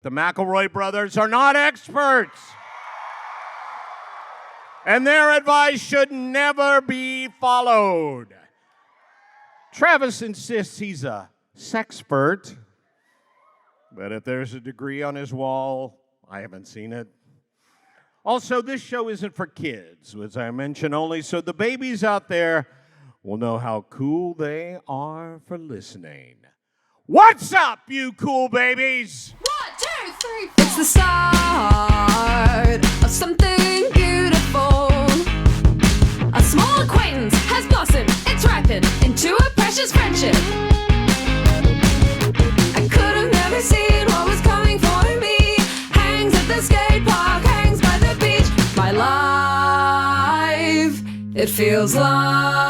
The McElroy brothers are not experts. And their advice should never be followed. Travis insists he's a sexpert. But if there's a degree on his wall, I haven't seen it. Also, this show isn't for kids, as I mentioned only, so the babies out there will know how cool they are for listening. What's up, you cool babies? 1, 2, 3, 4. It's the start of something beautiful. A small acquaintance has blossomed, it's ripened into a precious friendship. I could have never seen what was coming for me. Hangs at the skate park, hangs by the beach. My life, it feels like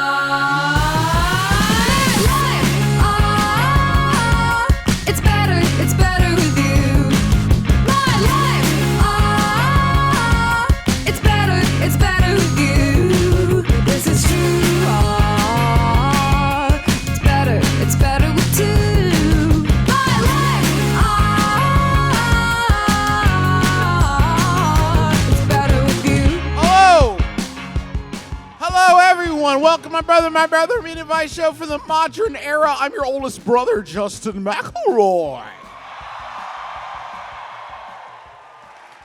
welcome, my brother, meet advice show for the modern era. I'm your oldest brother, Justin McElroy.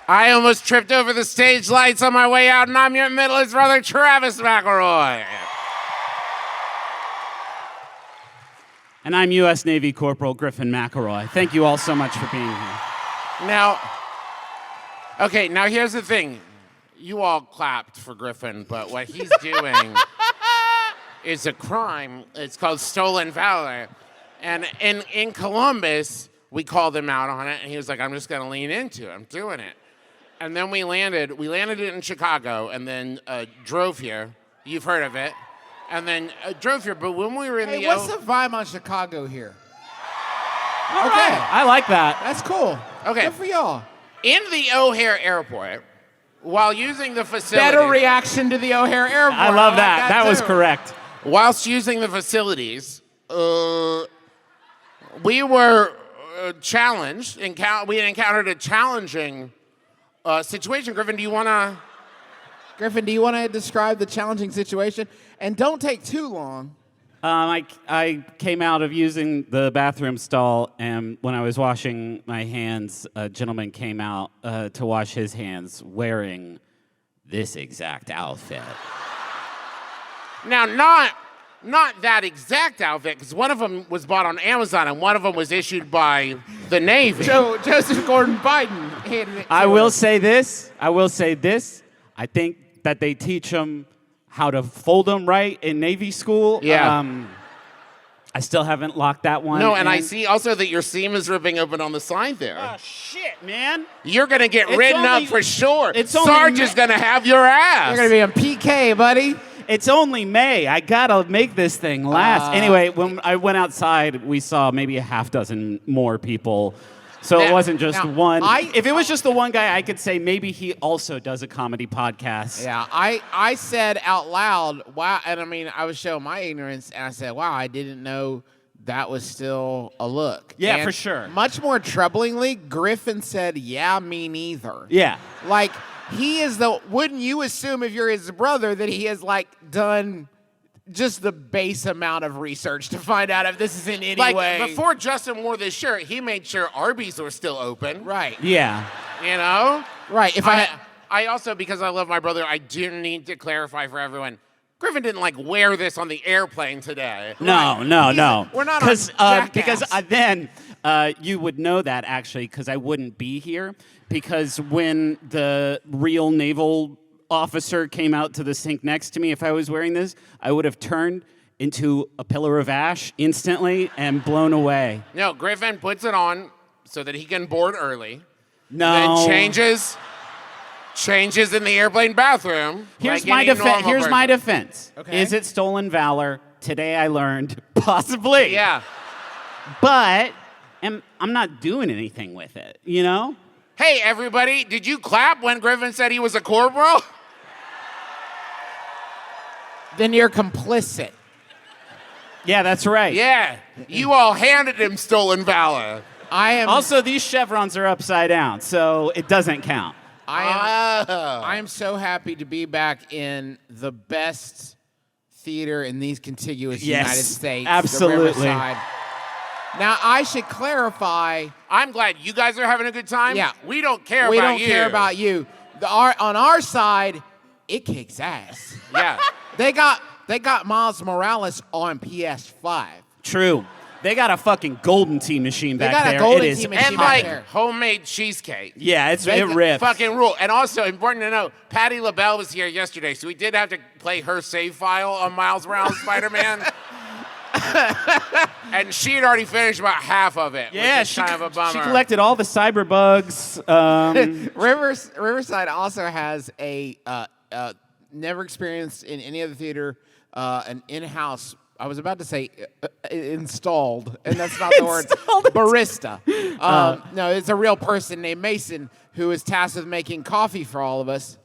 I almost tripped over the stage lights on my way out, and I'm your middle-aged brother, Travis McElroy. And I'm U.S. Navy Corporal Griffin McElroy. Thank you all so much for being here. Now here's the thing. You all clapped for Griffin, but what he's doing is a crime. It's called stolen valor. And in Columbus, we called him out on it, and he was like, I'm just going to lean into it. I'm doing it. And then we landed it in Chicago, and then drove here. You've heard of it. And then drove here, but when we were in what's the vibe on Chicago here? All right. I like that. That's cool. Okay. Good for y'all. In the O'Hare Airport, while using the facility. Better reaction to the O'Hare Airport. I love that. Like that was too. correct. Whilst using the facilities, we were challenged. We encountered a challenging situation. Griffin, do you want to describe the challenging situation? And don't take too long. I came out of using the bathroom stall, and when I was washing my hands, a gentleman came out to wash his hands wearing this exact outfit. Now, not that exact outfit, because one of them was bought on Amazon, and one of them was issued by the Navy. Joseph Gordon Biden handed it to I will us. say this. I think that they teach them how to fold them right in Navy school. Yeah. I still haven't locked that one. No, and I see also that your seam is ripping open on the side there. Oh, shit, man. You're going to get It's ridden only- up for sure. it's only Sarge May- is going to have your ass. You're going to be on PK, buddy. It's only May. I gotta make this thing last. Anyway, when I went outside, we saw maybe a half dozen more people. So it wasn't just one. If it was just the one guy, I could say maybe he also does a comedy podcast. Yeah, I said out loud, wow, and I mean, I was showing my ignorance, and I said, wow, I didn't know that was still a look. Yeah, And for sure. Much more troublingly, Griffin said, yeah, me neither. Yeah. Like, he is wouldn't you assume if you're his brother that he has, like, done just the base amount of research to find out if this is in any way. Before Justin wore this shirt, he made sure Arby's were still open. Right. Yeah. You know? Right. If I also, because I love my brother, I do need to clarify for everyone. Griffin didn't wear this on the airplane today. No. We're not on because then you would know that actually because I wouldn't be here because when the real naval officer came out to the sink next to me, if I was wearing this, I would have turned into a pillar of ash instantly and blown away. No, Griffin puts it on so that he can board early. No. Then changes in the airplane bathroom. Here's like my defense. Okay. Is it stolen valor? Today I learned possibly. Yeah. But I'm not doing anything with it, you know? Hey, everybody, did you clap when Griffin said he was a corporal? then you're complicit. Yeah, that's right. Yeah. You all handed him stolen valor. I am Also, these chevrons are upside down, so it doesn't count. I am so happy to be back in the best theater in these contiguous Yes, United States. absolutely. The Riverside. Now, I should clarify. I'm glad you guys are having a good time. Yeah. We don't care We about don't you. care about you. On our side, it kicks ass. Yeah. They got Miles Morales on PS5. True. They got a fucking golden tea machine back got a there. golden It is tea machine. And back like there. homemade cheesecake. Yeah, it They- rips. Fucking rule. And also, important to note, Patti LaBelle was here yesterday, so we did have to play her save file on Miles Morales Spider-Man. And she had already finished about half of it. Yeah, which is kind of a bummer. she collected all the cyber bugs. Riverside also has a never experienced in any other theater an in-house. I was about to say installed, and that's not the word. Barista. No, it's a real person named Mason who is tasked with making coffee for all of us.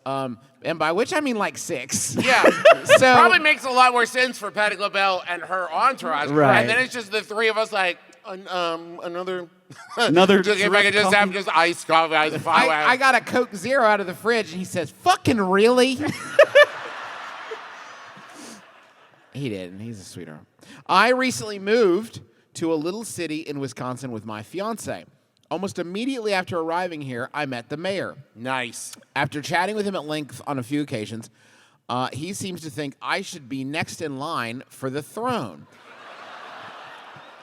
And by which I mean like 6. Yeah. So Probably makes a lot more sense for Patti LaBelle and her entourage. Right. And then it's just the three of us like, another... Another Just, if I could just have just iced coffee, iced I got a Coke Zero out of the fridge, and he says, "Fucking really?" He didn't. He's a sweetheart. I recently moved to a little city in Wisconsin with my fiance. Almost immediately after arriving here, I met the mayor. Nice. After chatting with him at length on a few occasions, he seems to think I should be next in line for the throne.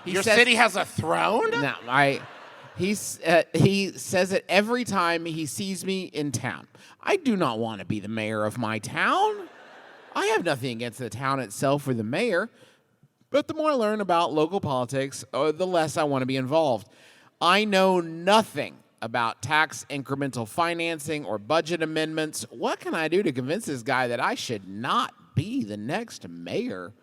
Your city has a throne? No, he says it every time he sees me in town. I do not want to be the mayor of my town. I have nothing against the town itself or the mayor, but the more I learn about local politics, the less I want to be involved. I know nothing about tax incremental financing or budget amendments. What can I do to convince this guy that I should not be the next mayor?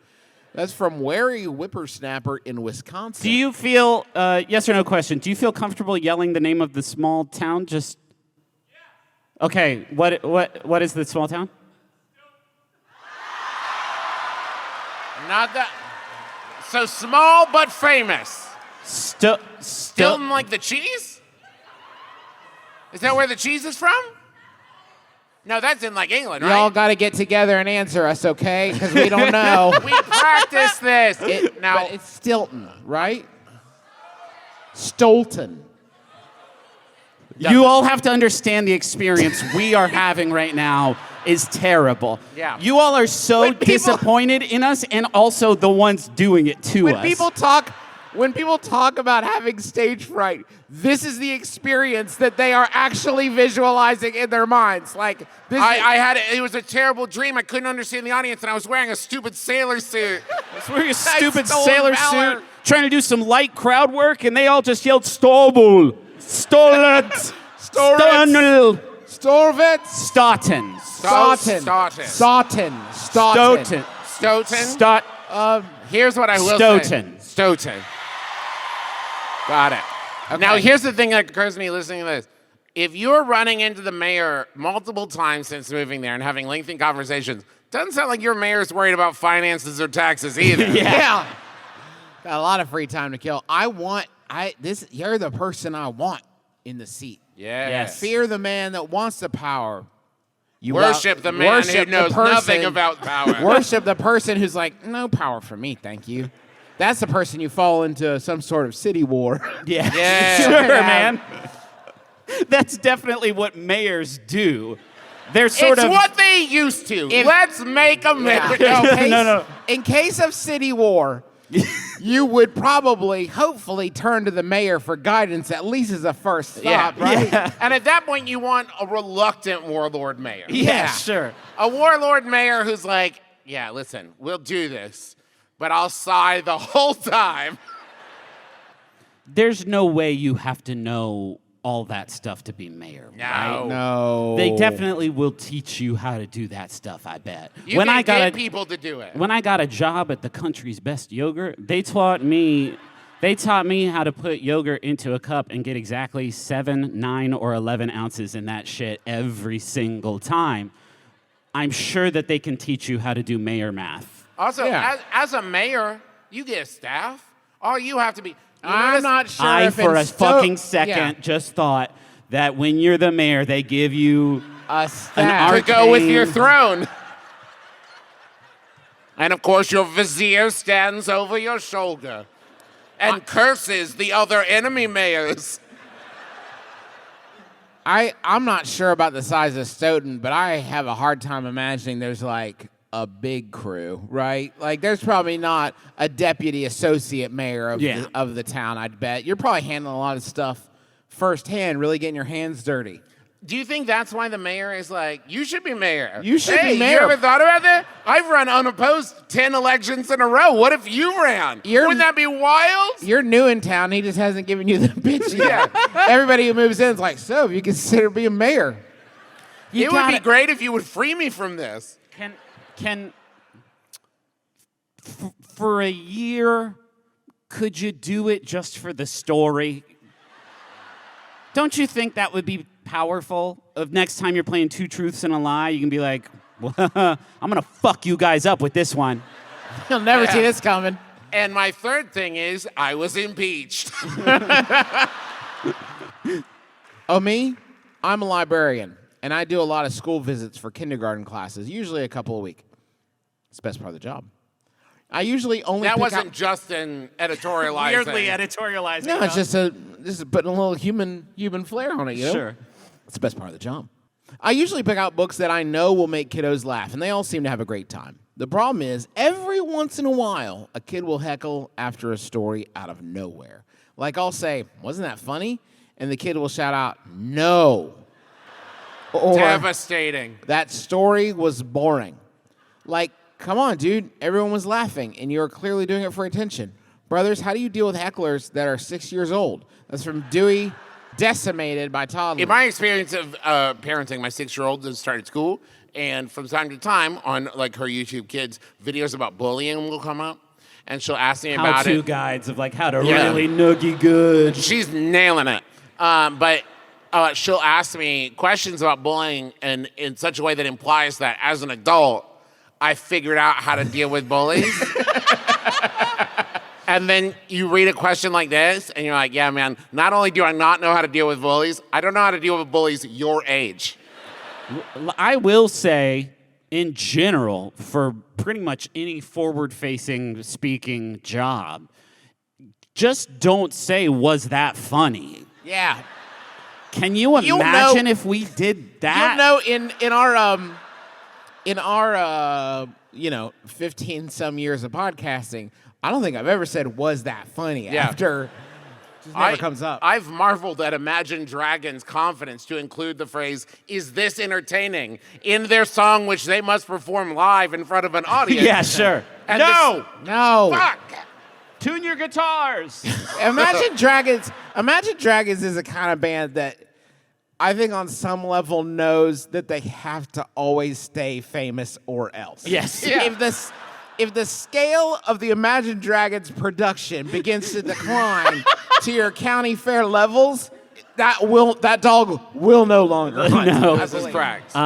That's from Wary Whippersnapper in Wisconsin. Do you feel, yes or no question, do you feel comfortable yelling the name of the small town? Just. Okay, what is the small town? Not that. So small but famous. Still. Stilton like the cheese? Is that where the cheese is from? No, that's in like England, right? Y'all got to get together and answer us, okay? Because we don't know. We practiced this. Now, But it's Stilton, right? Stolton. You all have to understand the experience we are having right now is terrible. Yeah. You all are so When people- disappointed in us and also the ones doing it to When us. people talk about having stage fright, this is the experience that they are actually visualizing in their minds. Like this. I had it was a terrible dream. I couldn't understand the audience, and I was wearing a stupid sailor suit. I was wearing a stupid Stolen sailor valor. suit, trying to do some light crowd work, and they all just yelled "Stobel, Stolet, Stonel, Storvitz. Staten, Stoughton. Stoughton. Stoughton. Stoughton, Stoughton. Stot, Here's what I will Stoughton. say. Stoughton. Got it. Now, here's the thing that occurs to me listening to this. If you're running into the mayor multiple times since moving there and having lengthy conversations, doesn't sound like your mayor's worried about finances or taxes either. Yeah. Got a lot of free time to kill. You're the person I want in the seat. Yes. Fear the man that wants the power. You Worship the man who worship the knows person- nothing about power. Worship the person who's like, no power for me, thank you. That's the person you fall into some sort of city war. Yeah, Yeah. sure, Yeah. man. That's definitely what mayors do. They're sort It's of what they used to. Let's make America. No. In case of city war, you would probably, hopefully, turn to the mayor for guidance, at least as a first stop, right? Yeah. And at that point, you want a reluctant warlord mayor. Yeah, sure. A warlord mayor who's like, yeah, listen, we'll do this, but I'll sigh the whole time. There's no way you have to know all that stuff to be mayor. Right? No. They definitely will teach you how to do that stuff, I bet. You can get people to do it. When I got a job at the country's best yogurt, they taught me how to put yogurt into a cup and get exactly 7, 9, or 11 ounces in that shit every single time. I'm sure that they can teach you how to do mayor math. Also, Yeah. as a mayor, you get a staff. All you have to be, I'm not sure I, if for in a fucking second, yeah, just thought that when you're the mayor, they give you a an staff. To go with your arcane- throne. And of course, your vizier stands over your shoulder and curses the other enemy mayors. I'm not sure about the size of Stoughton, but I have a hard time imagining there's like a big crew, right? Like there's probably not a deputy associate mayor of the town, I'd bet. You're probably handling a lot of stuff firsthand, really getting your hands dirty. Do you think that's why the mayor is like, you should be mayor? You should hey, be mayor. You ever thought about that? I've run unopposed 10 elections in a row. What if you ran? Wouldn't that be wild? You're new in town. He just hasn't given you the pitch yet. Yeah. Everybody who moves in is like, so you consider being mayor? It would be great if you would free me from this. For a year, could you do it just for the story? Don't you think that would be powerful? Of next time you're playing Two Truths and a Lie, you can be like, well, I'm gonna fuck you guys up with this one. You'll never see this coming. And my third thing is, I was impeached. Oh, me? I'm a librarian, and I do a lot of school visits for kindergarten classes, usually a couple a week. It's the best part of the job. I usually only That pick wasn't out... just an editorializing. Weirdly editorializing. No, it's just putting a little human flair on it, you know? Sure. It's the best part of the job. I usually pick out books that I know will make kiddos laugh, and they all seem to have a great time. The problem is, every once in a while, a kid will heckle after a story out of nowhere. Like I'll say, wasn't that funny? And the kid will shout out, no. Or, Devastating. that story was boring. Like, come on, dude. Everyone was laughing, and you're clearly doing it for attention. Brothers, how do you deal with hecklers that are 6 years old? That's from Dewey, decimated by toddlers. In my experience of parenting, my 6-year-old has started school, and from time to time on like her YouTube Kids, videos about bullying will come up, and she'll ask me about How-to it. guides of like how to Yeah. really noogie good. She's nailing it. But she'll ask me questions about bullying and in such a way that implies that as an adult, I figured out how to deal with bullies. And then you read a question like this, and you're like, yeah, man, not only do I not know how to deal with bullies, I don't know how to deal with bullies your age. I will say, in general, for pretty much any forward-facing speaking job, just don't say, was that funny? Yeah. Can you You'll imagine know- if we did that? You know, in our 15 some years of podcasting, I don't think I've ever said was that funny after. Just never comes up. I've marveled at Imagine Dragons' confidence to include the phrase, is this entertaining, in their song, which they must perform live in front of an audience. Yeah, sure. And No! No. Fuck! Tune your guitars. Imagine Dragons is a kind of band that I think on some level knows that they have to always stay famous or else. Yes. Yeah. If the scale of the Imagine Dragons production begins to decline to your county fair levels, that dog will no longer hunt. No. This is correct.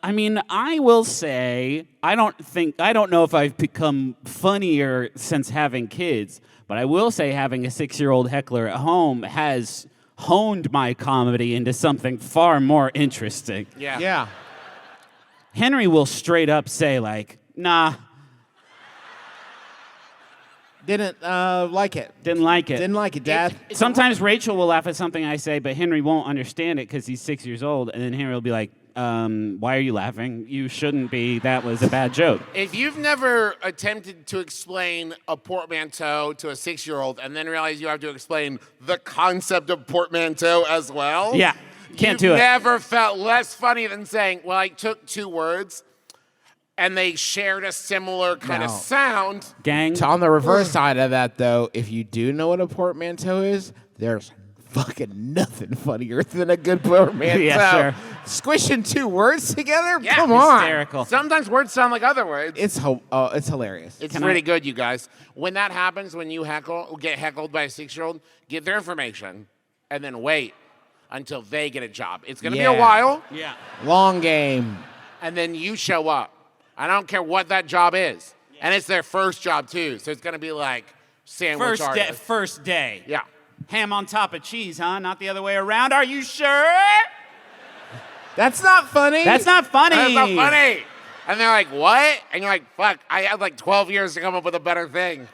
I mean, I will say, I don't know if I've become funnier since having kids, but I will say having a 6-year-old heckler at home has honed my comedy into something far more interesting. Yeah. Yeah. Henry will straight up say, like, nah, Didn't like it. didn't like it. Didn't like it, Dad. Sometimes Rachel will laugh at something I say, but Henry won't understand it because he's 6 years old, and then Henry will be like, why are you laughing? You shouldn't be. That was a bad joke. If you've never attempted to explain a portmanteau to a 6-year-old and then realize you have to explain the concept of portmanteau as well, Yeah, can't do you've it. never felt less funny than saying, well, I took 2 words and they shared a similar kind of No. sound. Gang. On the reverse side of that, though, if you do know what a portmanteau is, there's fucking nothing funnier than a good portmanteau. Yeah, sure. Squishing 2 words together? Yeah, Come on. Hysterical. Sometimes words sound like other words. It's hilarious. It's Can really I- good, you get when that happens, when you get heckled by a 6-year-old, get their information and then wait until they get a job. It's going to be a Yeah. while, Yeah. Long game. and then you show up. I don't care what that job is. And it's their first job, too. So it's going to be like sandwich artist. First day. Yeah. Ham on top of cheese, huh? Not the other way around. Are you sure? That's not funny. That's not funny. That's not funny. And they're like, what? And you're like, fuck, I had like 12 years to come up with a better thing.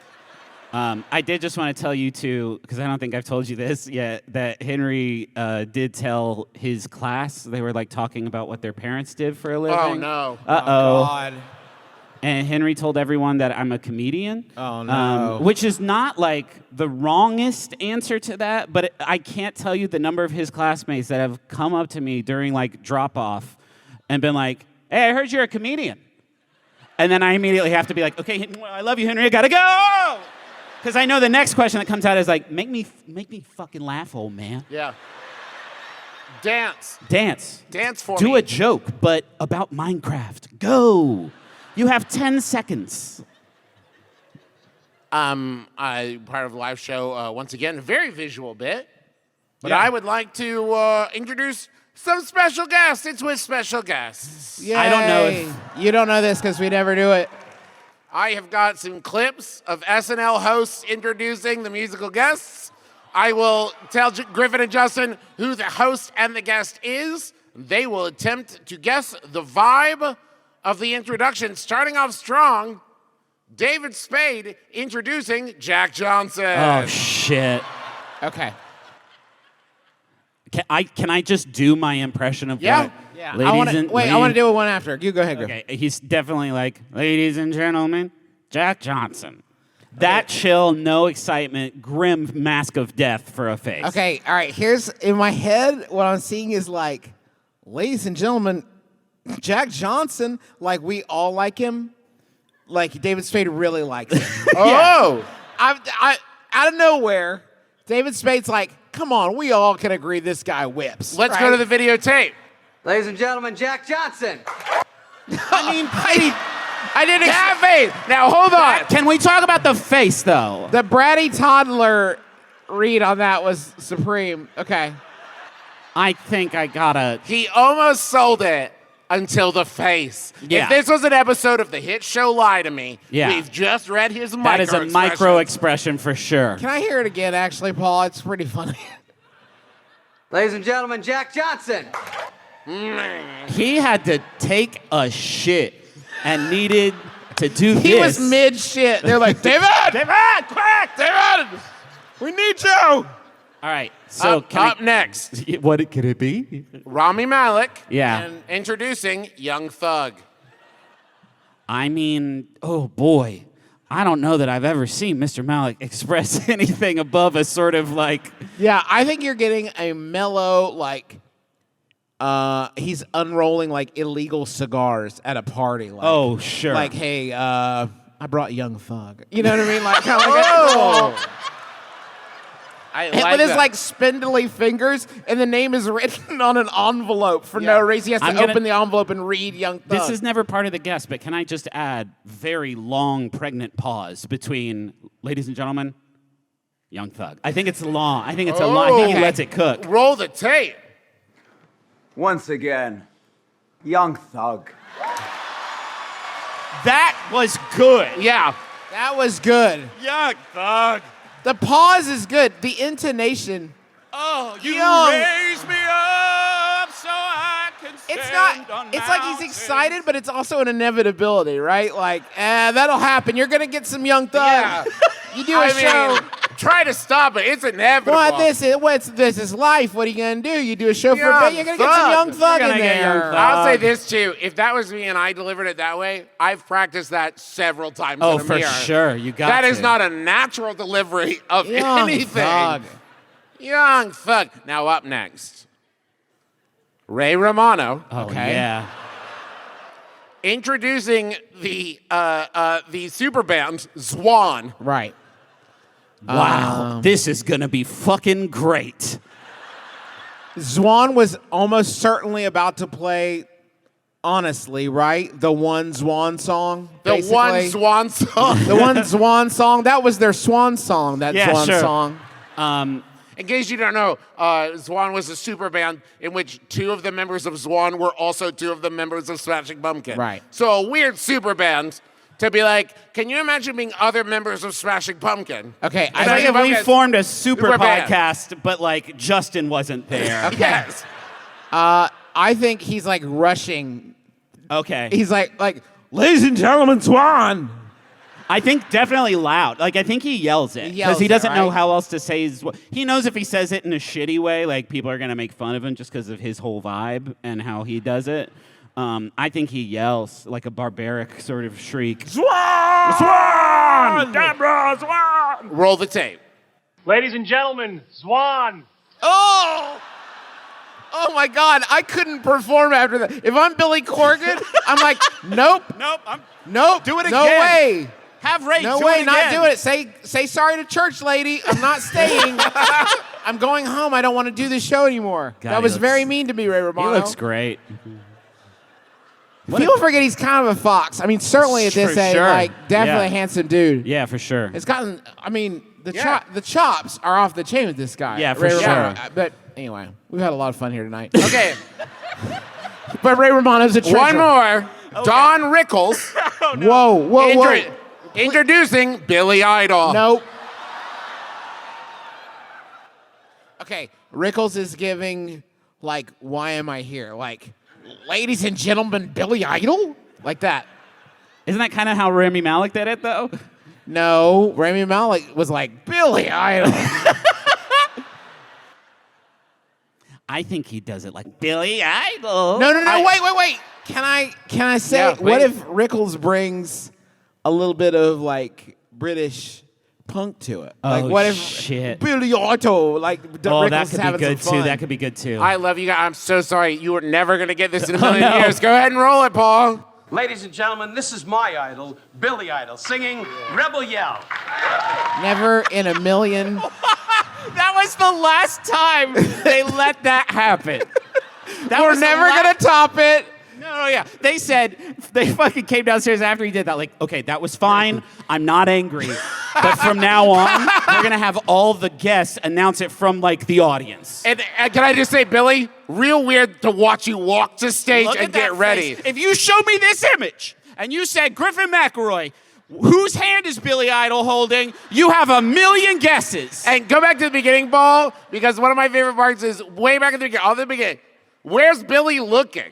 I did just want to tell you too, because I don't think I've told you this yet, that Henry did tell his class, they were like talking about what their parents did for a living. Oh, no. Uh-oh. God. And Henry told everyone that I'm a comedian. Oh, no. Which is not like the wrongest answer to that, but I can't tell you the number of his classmates that have come up to me during like drop off and been like, hey, I heard you're a comedian. And then I immediately have to be like, okay, I love you, Henry, I gotta go. Because I know the next question that comes out is like, make me fucking laugh, old man. Yeah. Dance. Dance. Dance for me. Do a joke, but about Minecraft. Go. You have 10 seconds. I part of the live show, once again, a very visual bit. But Yeah. I would like to introduce some special guests. It's with special guests. Yay. I don't know if- You don't know this because we never do it. I have got some clips of SNL hosts introducing the musical guests. I will tell Griffin and Justin who the host and the guest is. They will attempt to guess the vibe of the introduction. Starting off strong, David Spade introducing Jack Johnson. Oh, shit. Okay. Can I just do my impression of Yeah. what? Yeah. Ladies I want to and wait. I want to do it one after. You go ahead, Griff. Okay, he's definitely like, ladies and gentlemen, Jack Johnson. That chill, no excitement, grim mask of death for a face. Okay. All right. Here's in my head what I'm seeing is like, ladies and gentlemen, Jack Johnson. Like we all like him. Like David Spade really likes him. Oh! I out of nowhere, David Spade's like, come on, we all can agree this guy whips. Let's right? go to the videotape. Ladies and gentlemen, Jack Johnson. I mean, I didn't. Have faith. Now hold on. Can we talk about the face, though? The bratty toddler read on that was supreme. Okay. I think I gotta. He almost sold it until the face. Yeah. If this was an episode of the hit show Lie to Me, Yeah. we've just read his micro That is a micro expression. expression for sure. Can I hear it again, actually, Paul? It's pretty funny. Ladies and gentlemen, Jack Johnson. He had to take a shit and needed to do this. He was mid shit. They're like, David! David, quick! David! We need you! All right, so Up next, what could it be? Rami Malek. Yeah. And introducing Young Thug. I mean, oh boy, I don't know that I've ever seen Mr. Malik express anything above a sort of like. Yeah, I think you're getting a mellow, like, he's unrolling, like, illegal cigars at a party. Like, Oh, sure. Like, hey, I brought Young Thug. You know what I mean? Like, kind of like I and like with his that. like spindly fingers, and the name is written on an envelope for no reason. He has to I'm gonna- open the envelope and read Young Thug. This is never part of the guest, but can I just add very long, pregnant pause between, ladies and gentlemen, Young Thug. I think it's long. I think it's a long. I think he Okay. lets it cook. Roll the tape. Once again, Young Thug. That was good. Yeah. That was good. Young Thug. The pause is good. The intonation. Oh, you Young. raise me up so I can stand It's not. on It's like he's mountains. excited, but it's also an inevitability, right? Like, that'll happen. You're gonna get some Young Thug. Yeah. You do a I show. mean, try to stop it. It's inevitable. This is life. What are you gonna do? You do a show for a Young bit. You're gonna get some Thug. Young Thug You're in gonna get Young there. Thug. I'll say this too. If that was me and I delivered it that way, I've practiced that several times Oh, in a for mirror. sure. You got That to. is not a natural delivery of Young anything. Thug. Young Thug. Now up next, Ray Romano. Oh, Okay. yeah. Introducing the super band Zwan. Right. Wow. This is going to be fucking great. Zwan was almost certainly about to play, honestly, right? The one Zwan song. The basically. one Swan song. The one Zwan song. That was their swan song. That Yeah, Zwan sure. song. In case you don't know, Zwan was a super band in which two of the members of Zwan were also two of the members of Smashing Pumpkins. Right. So a weird super band, to be like, can you imagine being other members of Smashing Pumpkin? Okay, It's like if we formed a super Super band. podcast, but like Justin wasn't there. Yes. I think he's like rushing. Okay. He's like, ladies and gentlemen, Swan. I think definitely loud. Like I think he yells it He yells he it, doesn't know right? how else to say he knows if he says it in a shitty way, like people are gonna make fun of him just because of his whole vibe and how he does it. I think he yells like a barbaric sort of shriek. Swan! Swan! Deborah, Swan! Roll the tape. Ladies and gentlemen, Zwan! Oh my God, I couldn't perform after that. If I'm Billy Corgan, I'm like, nope, nope, Do it no again. way. Have Ray No do way, it not again. doing it. Say sorry to church, lady. I'm not staying. I'm going home. I don't want to do this show anymore. God, that he was looks- very mean to me, Ray He Romano. looks great. People forget he's kind of a fox. I mean, certainly at this For age, sure. like definitely a Yeah. handsome dude. Yeah, for sure. It's gotten. I mean, the chops are off the chain with this guy. Yeah, for Ray sure. Romano. But anyway, we've had a lot of fun here tonight. Okay. But Ray Romano's a treasure. One more. Don Rickles. Whoa. Introducing Billy Idol. Nope. Okay, Rickles is giving, like, why am I here? Like, ladies and gentlemen, Billy Idol? Like that. Isn't that kind of how Rami Malek did it, though? No, Rami Malek was like, Billy Idol. I think he does it like Billy Idol. No, wait. Can I say, Yeah, what wait. if Rickles brings a little bit of, like, British punk to it? Like, Oh, what if shit. Billy Idol, like, Oh, Rickles that could be having good some too. fun. That could be good too. I love you guys. I'm so sorry. You were never going to get this in a Oh, million no. years. Go ahead and roll it, Paul. Ladies and gentlemen, this is my idol, Billy Idol, singing Rebel Yell. Never in a million. That was the last time they let that happen. We're never going to top it. No, yeah. They said, they fucking came downstairs after he did that, like, okay, that was fine. I'm not angry. But from now on, we're going to have all the guests announce it from, like, the audience. And can I just say, Billy, real weird to watch you walk to stage Look and at that get ready. face. If you showed me this image and you said, Griffin McElroy, whose hand is Billy Idol holding? You have a million guesses. And go back to the beginning, Paul, because one of my favorite parts is way back at the beginning. All the beginning. Where's Billy looking?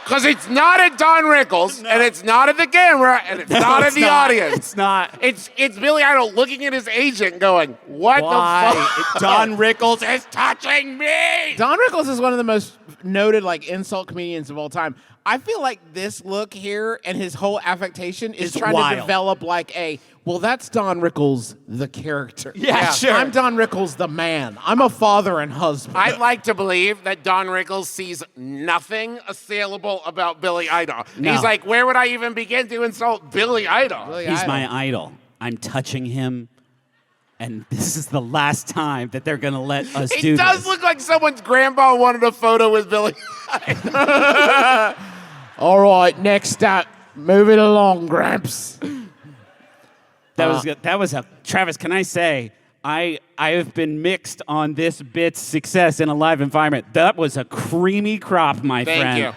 Because it's not at Don Rickles, and it's not at the camera, and it's not at it's the not. audience. It's not. It's Billy Idol looking at his agent going, what Why? the fuck? Don Rickles is touching me. Don Rickles is one of the most noted, like, insult comedians of all time. I feel like this look here and his whole affectation is It's trying to wild. develop, like, well, that's Don Rickles, the character. Yeah, sure. I'm Don Rickles, the man. I'm a father and husband. I'd like to believe that Don Rickles sees nothing assailable about Billy Idol. No. He's like, where would I even begin to insult Billy Idol? Billy He's Idol. my idol. I'm touching him. And this is the last time that they're going to let us He do does this. look like someone's grandpa wanted a photo with Billy. All right, next up. Move it along, Gramps. That was good. That was a Travis. Can I say I have been mixed on this bit's success in a live environment. That was a creamy crop, my Thank friend. you.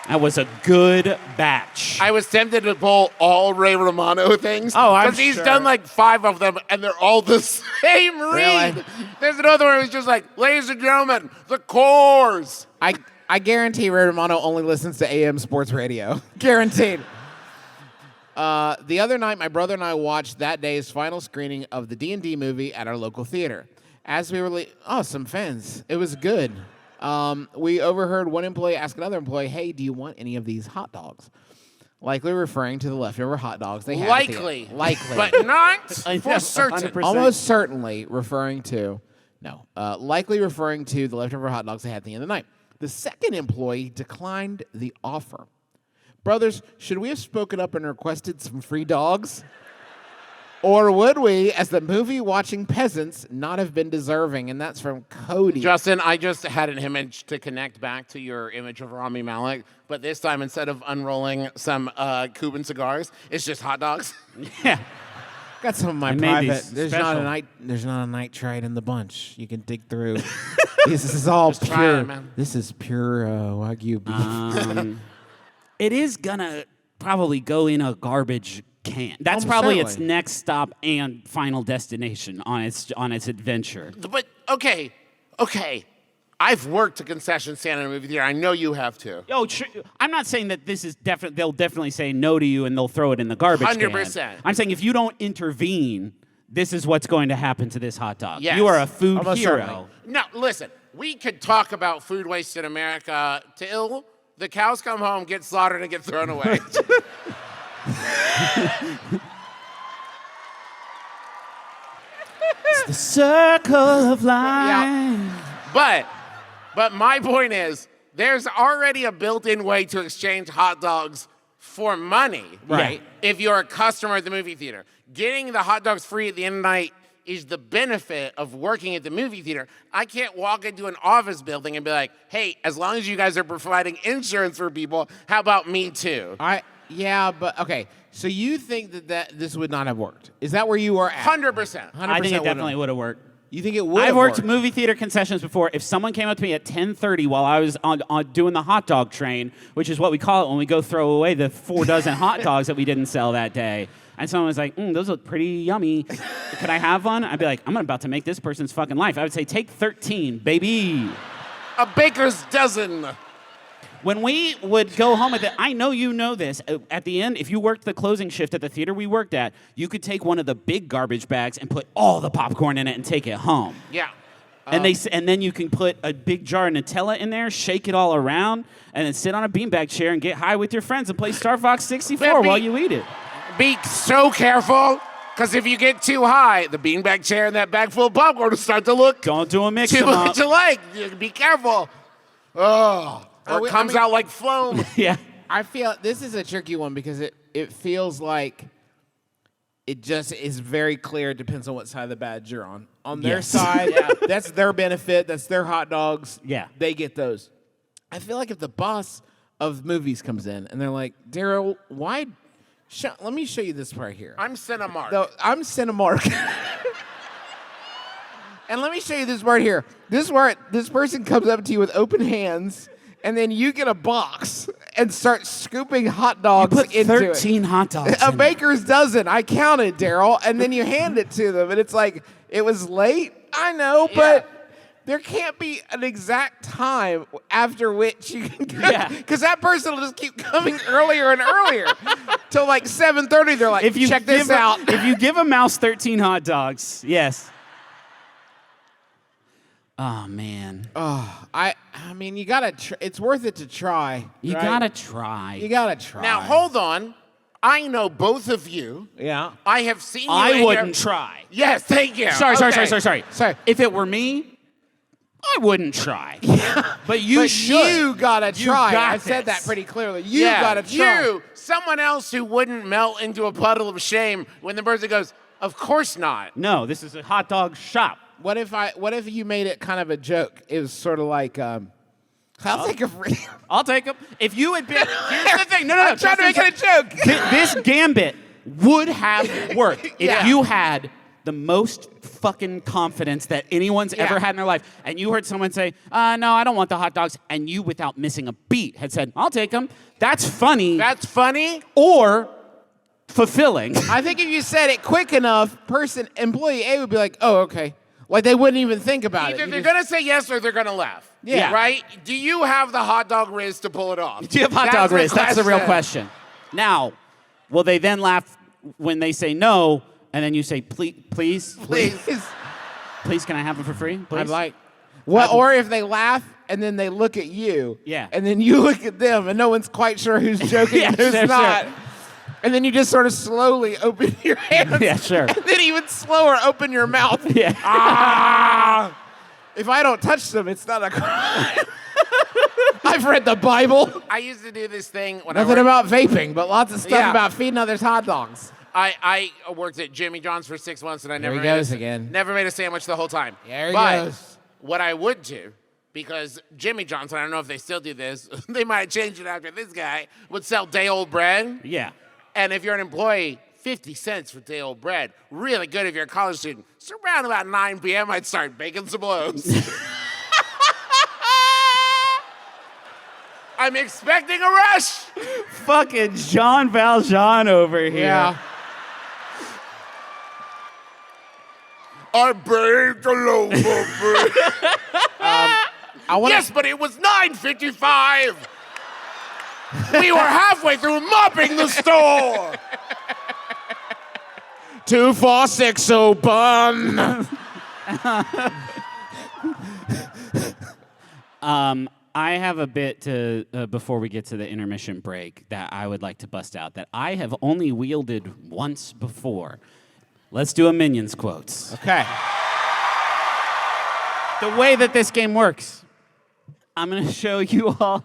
That was a good batch. I was tempted to pull all Ray Romano things. Oh, I'm Because he's sure. done like 5 of them, and they're all the same read. Really? There's another one where he's just like, ladies and gentlemen, the Coors. I guarantee Ray Romano only listens to AM sports radio. Guaranteed. The other night, my brother and I watched that day's final screening of the D&D movie at our local theater. As we were some fans. It was good. We overheard one employee ask another employee, hey, do you want any of these hot dogs? Likely referring to the leftover hot dogs they had. at the- Likely. Likely. But not I for know, certain. 100%. Almost certainly referring to, likely referring to the leftover hot dogs they had at the end of the night. The second employee declined the offer. Brothers, should we have spoken up and requested some free dogs? Or would we, as the movie-watching peasants, not have been deserving? And that's from Cody. Justin, I just had an image to connect back to your image of Rami Malek, but this time instead of unrolling some Cuban cigars, it's just hot dogs. Yeah. Got some of my I made private. these There's not special. a nitrite in the bunch. You can dig through. This is all Just try pure. it, man. This is pure Wagyu beef. It is gonna probably go in a garbage can. That's Almost probably its certainly. next stop and final destination on its adventure. But okay. I've worked a concession stand in a movie theater. I know you have too. I'm not saying that this is definitely. They'll definitely say no to you and they'll throw it in the garbage can. 100%. I'm saying if you don't intervene, this is what's going to happen to this hot dog. Yes. You are a food Almost hero. certainly. No, listen. We could talk about food waste in America till the cows come home, get slaughtered, and get thrown away. It's the circle of life. But my point is, there's already a built-in way to exchange hot dogs for money. Right. If you're a customer at the movie theater. Getting the hot dogs free at the end of the night is the benefit of working at the movie theater. I can't walk into an office building and be like, hey, as long as you guys are providing insurance for people, how about me too? Yeah, but okay. So you think that this would not have worked? Is that where you are at? 100%. I think it definitely would have worked. You think it would? I've worked movie theater concessions before. If someone came up to me at 10:30 while I was on doing the hot dog train, which is what we call it when we go throw away the 4 dozen hot dogs that we didn't sell that day, and someone was like, those look pretty yummy. Could I have one? I'd be like, I'm about to make this person's fucking life. I would say, take 13, baby. A baker's dozen. When we would go home at I know you know this. At the end, if you worked the closing shift at the theater we worked at, you could take one of the big garbage bags and put all the popcorn in it and take it home. Yeah. And then you can put a big jar of Nutella in there, shake it all around, and then sit on a beanbag chair and get high with your friends and play Star Fox 64 while you eat it. Be so careful, because if you get too high, the beanbag chair and that bag full of popcorn will start to look Don't do a mix too 'em up. much alike. Be careful. Oh. Or it comes out like foam. Yeah. I feel this is a tricky one because it feels like it just is very clear. It depends on what side of the badge you're on. On their Yes. side, that's their benefit. That's their hot dogs. Yeah. They get those. I feel like if the boss of movies comes in and they're like, Daryl, why? Let me show you this right here. I'm Cine-Mark. No, I'm Cine-Mark. And let me show you this right here. This is where this person comes up to you with open hands, and then you get a box and start scooping hot dogs Put into 13 hot dogs a in baker's dozen. I counted, Daryl, and then you hand it to them, and it's like, it was late. I know, but there can't be an exact time after which you can go, because that person will just keep coming earlier and earlier till like 7:30. They're like, check this out. If you give a mouse 13 hot dogs, yes. Oh, man. I mean, you gotta. It's worth it to try. You right? gotta try. You gotta try. Now, hold on. I know both of you. Yeah. I have seen you I in wouldn't your- try. Yes, thank you. Sorry. Okay. Sorry. If it were me, I wouldn't try. But you But should. you gotta try. got I said this. that pretty clearly. You Yeah, gotta try. You, someone else who wouldn't melt into a puddle of shame when the person goes, of course not. No, this is a hot dog shop. What if you made it kind of a joke? It was sort of like, I'll take a free. I'll take them. If you had been, here's the thing. No. I'm trying to make it a joke. This gambit would have worked if you had the most fucking confidence that anyone's ever had in their life, and you heard someone say, no, I don't want the hot dogs, and you, without missing a beat, had said, I'll take them. That's funny. That's funny. Or fulfilling. I think if you said it quick enough, employee A would be like, oh, okay. Like they wouldn't even think about Either it. they're going to say yes or they're going to laugh. Yeah. Right? Do you have the hot dog riz to pull it off? Do you have hot That's dog the wrist? That's the real question. Now, will they then laugh when they say no, and then you say, please, can I have them for free? Please? I'd like. Well, or if they laugh and then they look at you, Yeah. and then you look at them, and no one's quite sure who's joking and who's sure. not. And then you just sort of slowly open your hands. Yeah, sure. And then even slower open your mouth. Yeah. If I don't touch them, it's not a crime. I've read the Bible. I used to do this thing when Nothing I about vaping, but lots of stuff Yeah. about feeding others hot dogs. I worked at Jimmy John's for 6 months, and I never he made goes a, again. Never made a sandwich the whole time. There he but goes. What I would do, because Jimmy John's, I don't know if they still do this, they might change it after this guy, would sell day-old bread. Yeah. And if you're an employee, 50 cents for day-old bread. Really good if you're a college student. So around about 9 p.m., I'd start baking some loaves. I'm expecting a rush. Fucking Jean Valjean over here. Yeah. I begged a loaf of bread. Yes, but it was 9:55. We were halfway through mopping the store. 2460 bun. I have a bit to before we get to the intermission break that I would like to bust out that I have only wielded once before. Let's do a Minions quotes. Okay. The way that this game works, I'm going to show you all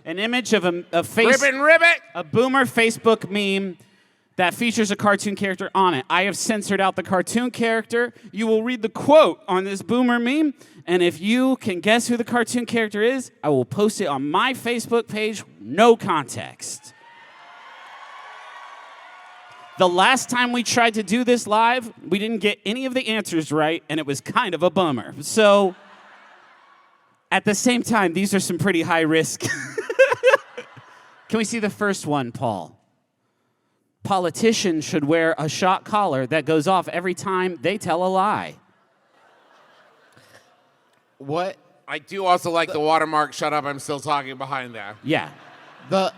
an image of a Ribbit. a boomer Facebook meme that features a cartoon character on it. I have censored out the cartoon character. You will read the quote on this boomer meme, and if you can guess who the cartoon character is, I will post it on my Facebook page, no context. The last time we tried to do this live, we didn't get any of the answers right, and it was kind of a bummer. So, at the same time, these are some pretty high risk. Can we see the first one, Paul? Politicians should wear a shot collar that goes off every time they tell a lie. What? I do also like the watermark, shut up, I'm still talking behind there. Yeah.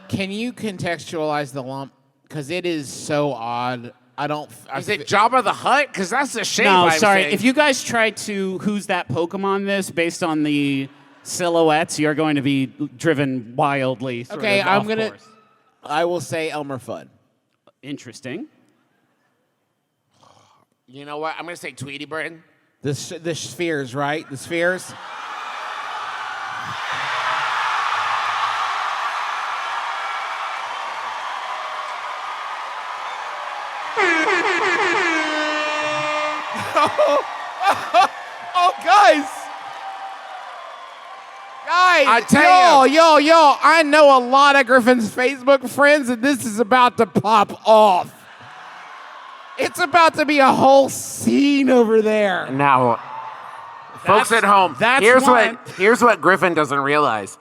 Can you contextualize the lump? Because it is so odd. Is it Jabba the Hutt? Because that's the shape No, I'm sorry. saying. If you guys try to who's that Pokemon this based on the silhouettes, you're going to be driven wildly. Okay, off I'm gonna. course. I will say Elmer Fudd. Interesting. You know what? I'm going to say Tweety Bird. The spheres, right? The spheres. Oh, guys. I tell Yo, I know a lot of Griffin's Facebook friends, and this is about to pop off. It's about to be a whole scene over there. Now, folks at home, here's what Griffin doesn't realize.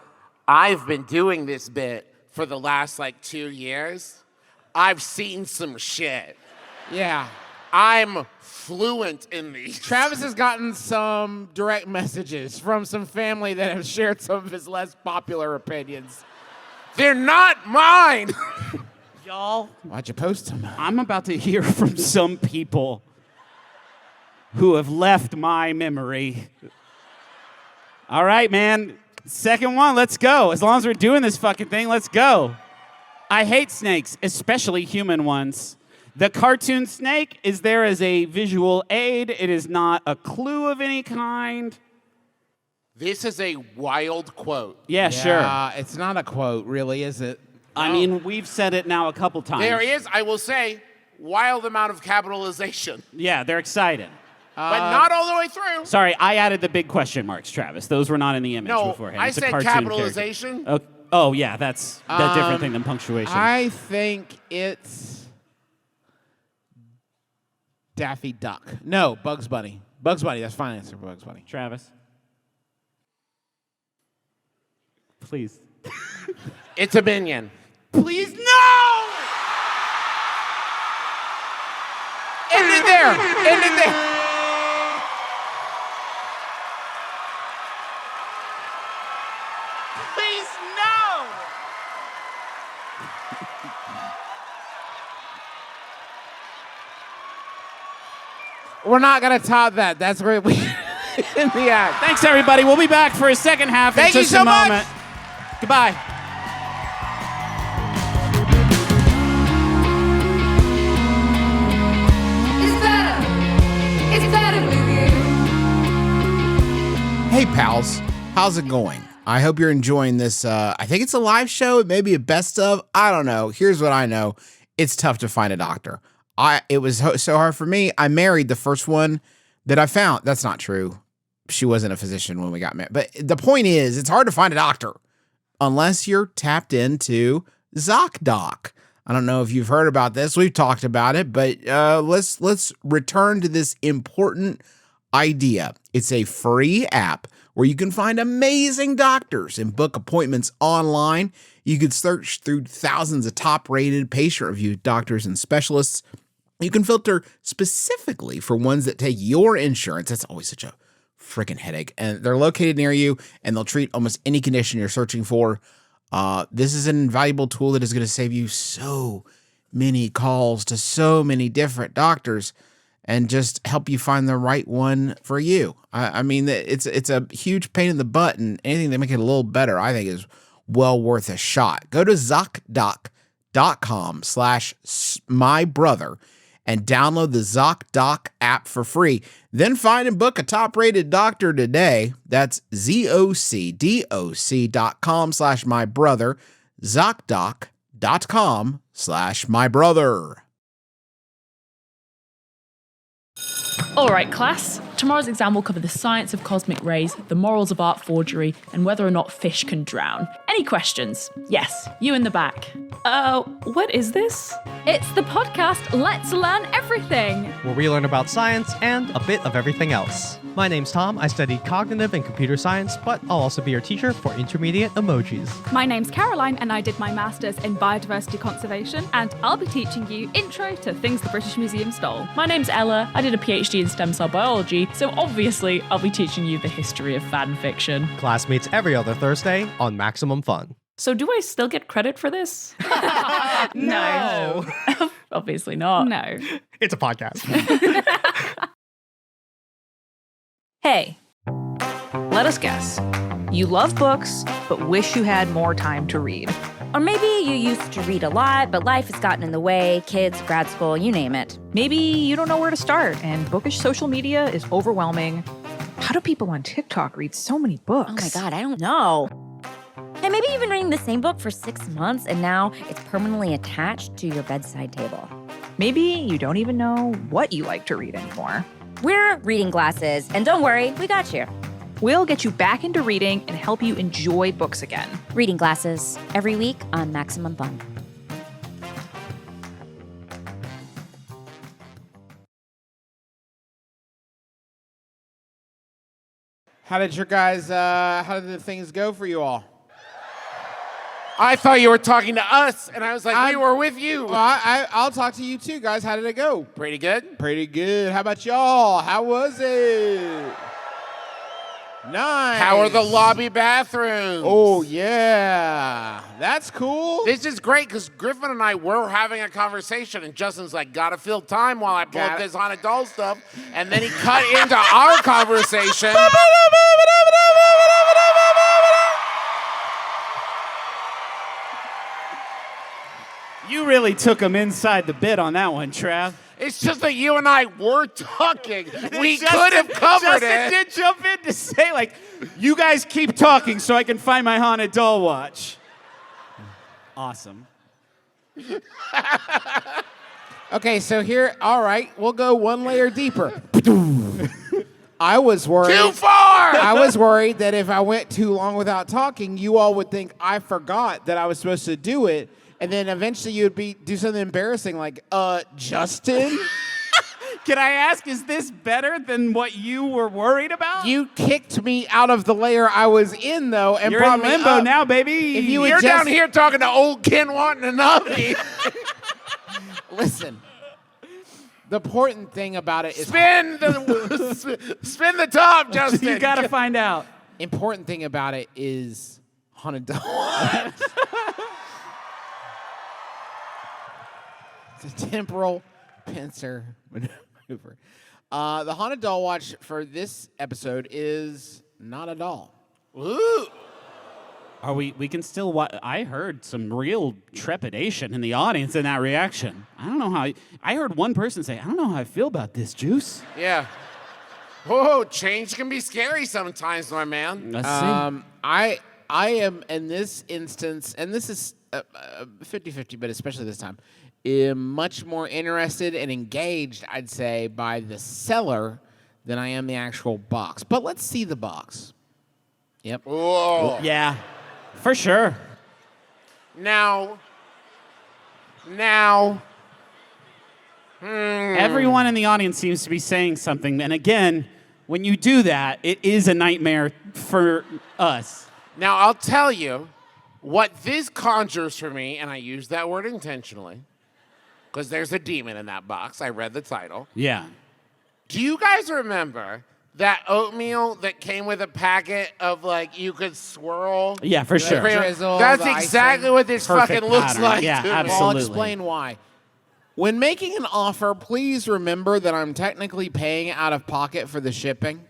I've been doing this bit for the last 2 years. I've seen some shit. Yeah. I'm fluent in these. Travis has gotten some direct messages from some family that have shared some of his less popular opinions. They're not mine. Y'all, Why'd you post them? I'm about to hear from some people who have left my memory. All right, man. Second one, let's go. As long as we're doing this fucking thing, let's go. I hate snakes, especially human ones. The cartoon snake is there as a visual aid. It is not a clue of any kind. This is a wild quote. Yeah, sure. It's not a quote, really, is it? I mean, we've said it now a couple times. There is, I will say, wild amount of capitalization. Yeah, they're excited. But not all the way through. Sorry, I added the big question marks, Travis. Those were not in the image No, beforehand. I It's a said cartoon capitalization. character. Oh, yeah, that's a different thing than punctuation. I think it's Daffy Duck. No, Bugs Bunny. Bugs Bunny, that's fine answer for Bugs Bunny. Travis. Please. It's a minion. Please, no! End it there. End it there. Please, no! We're not going to top that. That's where we in the act. Thanks, everybody. We'll be back for a second half Thank in you just so a much. moment. Goodbye. It's better with you. Hey, pals. How's it going? I hope you're enjoying this. I think it's a live show. It may be a best of. I don't know. Here's what I know. It's tough to find a doctor. It was so hard for me. I married the first one that I found. That's not true. She wasn't a physician when we got married. But the point is, it's hard to find a doctor unless you're tapped into ZocDoc. I don't know if you've heard about this. We've talked about it, but let's return to this important idea. It's a free app where you can find amazing doctors and book appointments online. You can search through thousands of top-rated, patient-reviewed doctors and specialists. You can filter specifically for ones that take your insurance. That's always such a freaking headache. And they're located near you, and they'll treat almost any condition you're searching for. This is an invaluable tool that is going to save you so many calls to so many different doctors and just help you find the right one for you. I mean, it's a huge pain in the butt, and anything to make it a little better, I think, is well worth a shot. Go to ZocDoc.com/mybrother and download the ZocDoc app for free. Then find and book a top-rated doctor today. That's ZocDoc.com/mybrother, ZocDoc.com/mybrother. All right, class. Tomorrow's exam will cover the science of cosmic rays, the morals of art forgery, and whether or not fish can drown. Any questions? Yes, you in the back. What is this? It's the podcast Let's Learn Everything, where we learn about science and a bit of everything else. My name's Tom. I studied cognitive and computer science, but I'll also be your teacher for intermediate emojis. My name's Caroline, and I did my master's in biodiversity conservation, and I'll be teaching you intro to things the British Museum stole. My name's Ella. I did a PhD in stem cell biology, so obviously I'll be teaching you the history of fan fiction. Class meets every other Thursday on Maximum Fun. So do I still get credit for this? No. Obviously not. No. It's a podcast. Hey, let us guess. You love books, but wish you had more time to read. Or maybe you used to read a lot, but life has gotten in the way, kids, grad school, you name it. Maybe you don't know where to start, and bookish social media is overwhelming. How do people on TikTok read so many books? Oh my God, I don't know. And maybe you've been reading the same book for 6 months, and now it's permanently attached to your bedside table. Maybe you don't even know what you like to read anymore. We're Reading Glasses, and don't worry, we got you. We'll get you back into reading and help you enjoy books again. Reading Glasses, every week on Maximum Fun. How did the things go for you all? I thought you were talking to us, and I was like, we were with you. Well, I'll talk to you too, guys. How did it go? Pretty good. Pretty good. How about y'all? How was it? Nice. How are the lobby bathrooms? Oh, yeah. That's cool. This is great because Griffin and I were having a conversation, and Justin's like, gotta fill time while I pull up this haunted doll stuff. And then he cut into our conversation. You really took him inside the bit on that one, Trav. It's just that you and I were talking. We could have covered Justin it. did jump in to say, like, you guys keep talking so I can find my haunted doll watch. Awesome. Okay, so here, all right, we'll go one layer deeper. I was worried. Too far! I was worried that if I went too long without talking, you all would think I forgot that I was supposed to do it. And then eventually you would do something embarrassing like, Justin? Can I ask, is this better than what you were worried about? You kicked me out of the layer I was in, though, and You're brought in me limbo up. now, baby. If you You're down here talking to old Ken wanting a nubbie. Listen, the important thing about it is... Spin the top, Justin. You gotta find out. Important thing about it is haunted doll. It's a temporal pincer maneuver. The haunted doll watch for this episode is not a doll. Ooh. Are we can still watch. I heard some real trepidation in the audience in that reaction. I don't know how. I heard one person say, I don't know how I feel about this, Juice. Yeah. Whoa, change can be scary sometimes, my man. I am in this instance, and this is 50-50, but especially this time, am much more interested and engaged, I'd say, by the seller than I am the actual box. But let's see the box. Yep. Whoa. Yeah, for sure. Now. Everyone in the audience seems to be saying something. And again, when you do that, it is a nightmare for us. Now, I'll tell you what this conjures for me, and I use that word intentionally, because there's a demon in that box. I read the title. Yeah. Do you guys remember that oatmeal that came with a packet of, like, you could swirl? Yeah, for sure. Drizzle, That's the exactly icing. what this Perfect fucking looks pattern. like. Yeah, to me. absolutely. I'll explain why. When making an offer, please remember that I'm technically paying out of pocket for the shipping.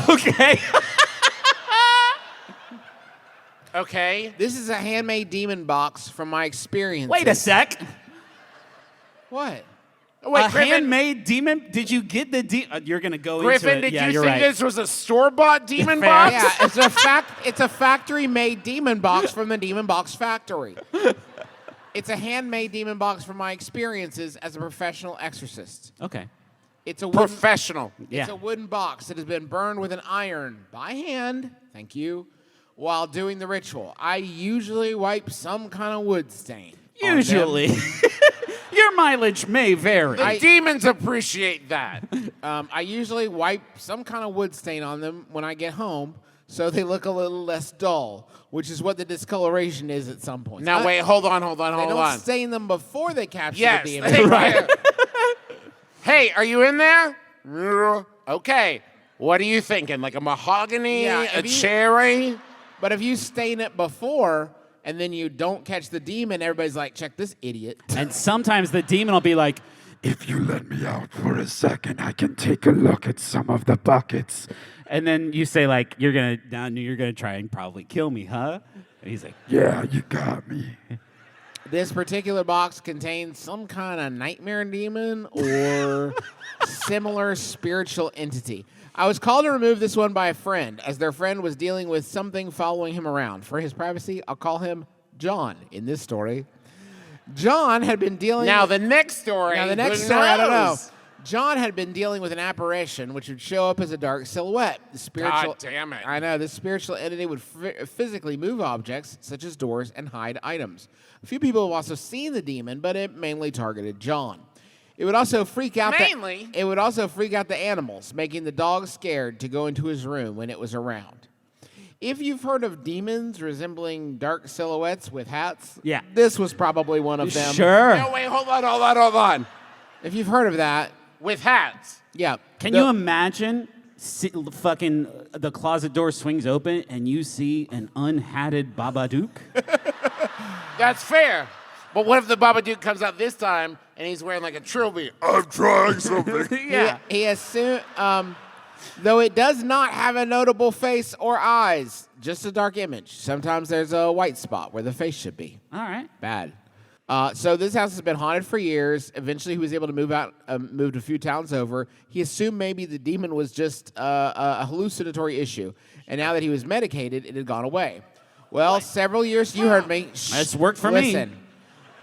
Okay. Okay. This is a handmade demon box from my experience. Wait a sec. What? Oh, wait, A Griffin, handmade demon? Did you get the you're gonna go Griffin, into it. did Yeah, you you're think right. this was a store-bought demon Fair. box? Yeah, it's a factory-made demon box from the Demon Box Factory. It's a handmade demon box from my experiences as a professional exorcist. Okay. It's a wooden, Professional. It's a wooden box that has been burned with an iron by hand. Thank you. While doing the ritual, I usually wipe some kind of wood stain. on Usually. them. Your mileage may vary. The demons appreciate that. I usually wipe some kind of wood stain on them when I get home, so they look a little less dull, which is what the discoloration is at some point. Now, wait, hold on. They don't stain them before they capture Yes. the demon. Right. Hey, are you in there? Okay. What are you thinking? Like a mahogany, Yeah, a if you- cherry? But if you stain it before and then you don't catch the demon, everybody's like, check this idiot. And sometimes the demon will be like, If you let me out for a second, I can take a look at some of the buckets. and then you say like, you're gonna try and probably kill me, huh? And he's like, Yeah, you got me. This particular box contains some kind of nightmare demon or similar spiritual entity. I was called to remove this one by a friend, as their friend was dealing with something following him around. For his privacy, I'll call him John in this story. John had been dealing... Now, the next story. Now, the next who story, I don't know. knows? John had been dealing with an apparition which would show up as a dark silhouette. The spiritual, God damn it. I know. This spiritual entity would physically move objects, such as doors, and hide items. A few people have also seen the demon, but it mainly targeted John. It would also freak out it would also freak out the animals, making the dog scared to go into his room when it was around. If you've heard of demons resembling dark silhouettes with hats, yeah, this was probably one of them. Sure. No, wait, hold on. If you've heard of that. With hats. Yeah. Can you imagine fucking the closet door swings open and you see an unhatted Babadook? That's fair. But what if the Babadook comes out this time and he's wearing like a trilby? I'm trying something. Yeah. He assumed, though it does not have a notable face or eyes, just a dark image. Sometimes there's a white spot where the face should be. All right. Bad. So this house has been haunted for years. Eventually, he was able to move out, moved a few towns over. He assumed maybe the demon was just a hallucinatory issue, and now that he was medicated, it had gone away. Well, several years, you heard me. That's worked for me. Listen.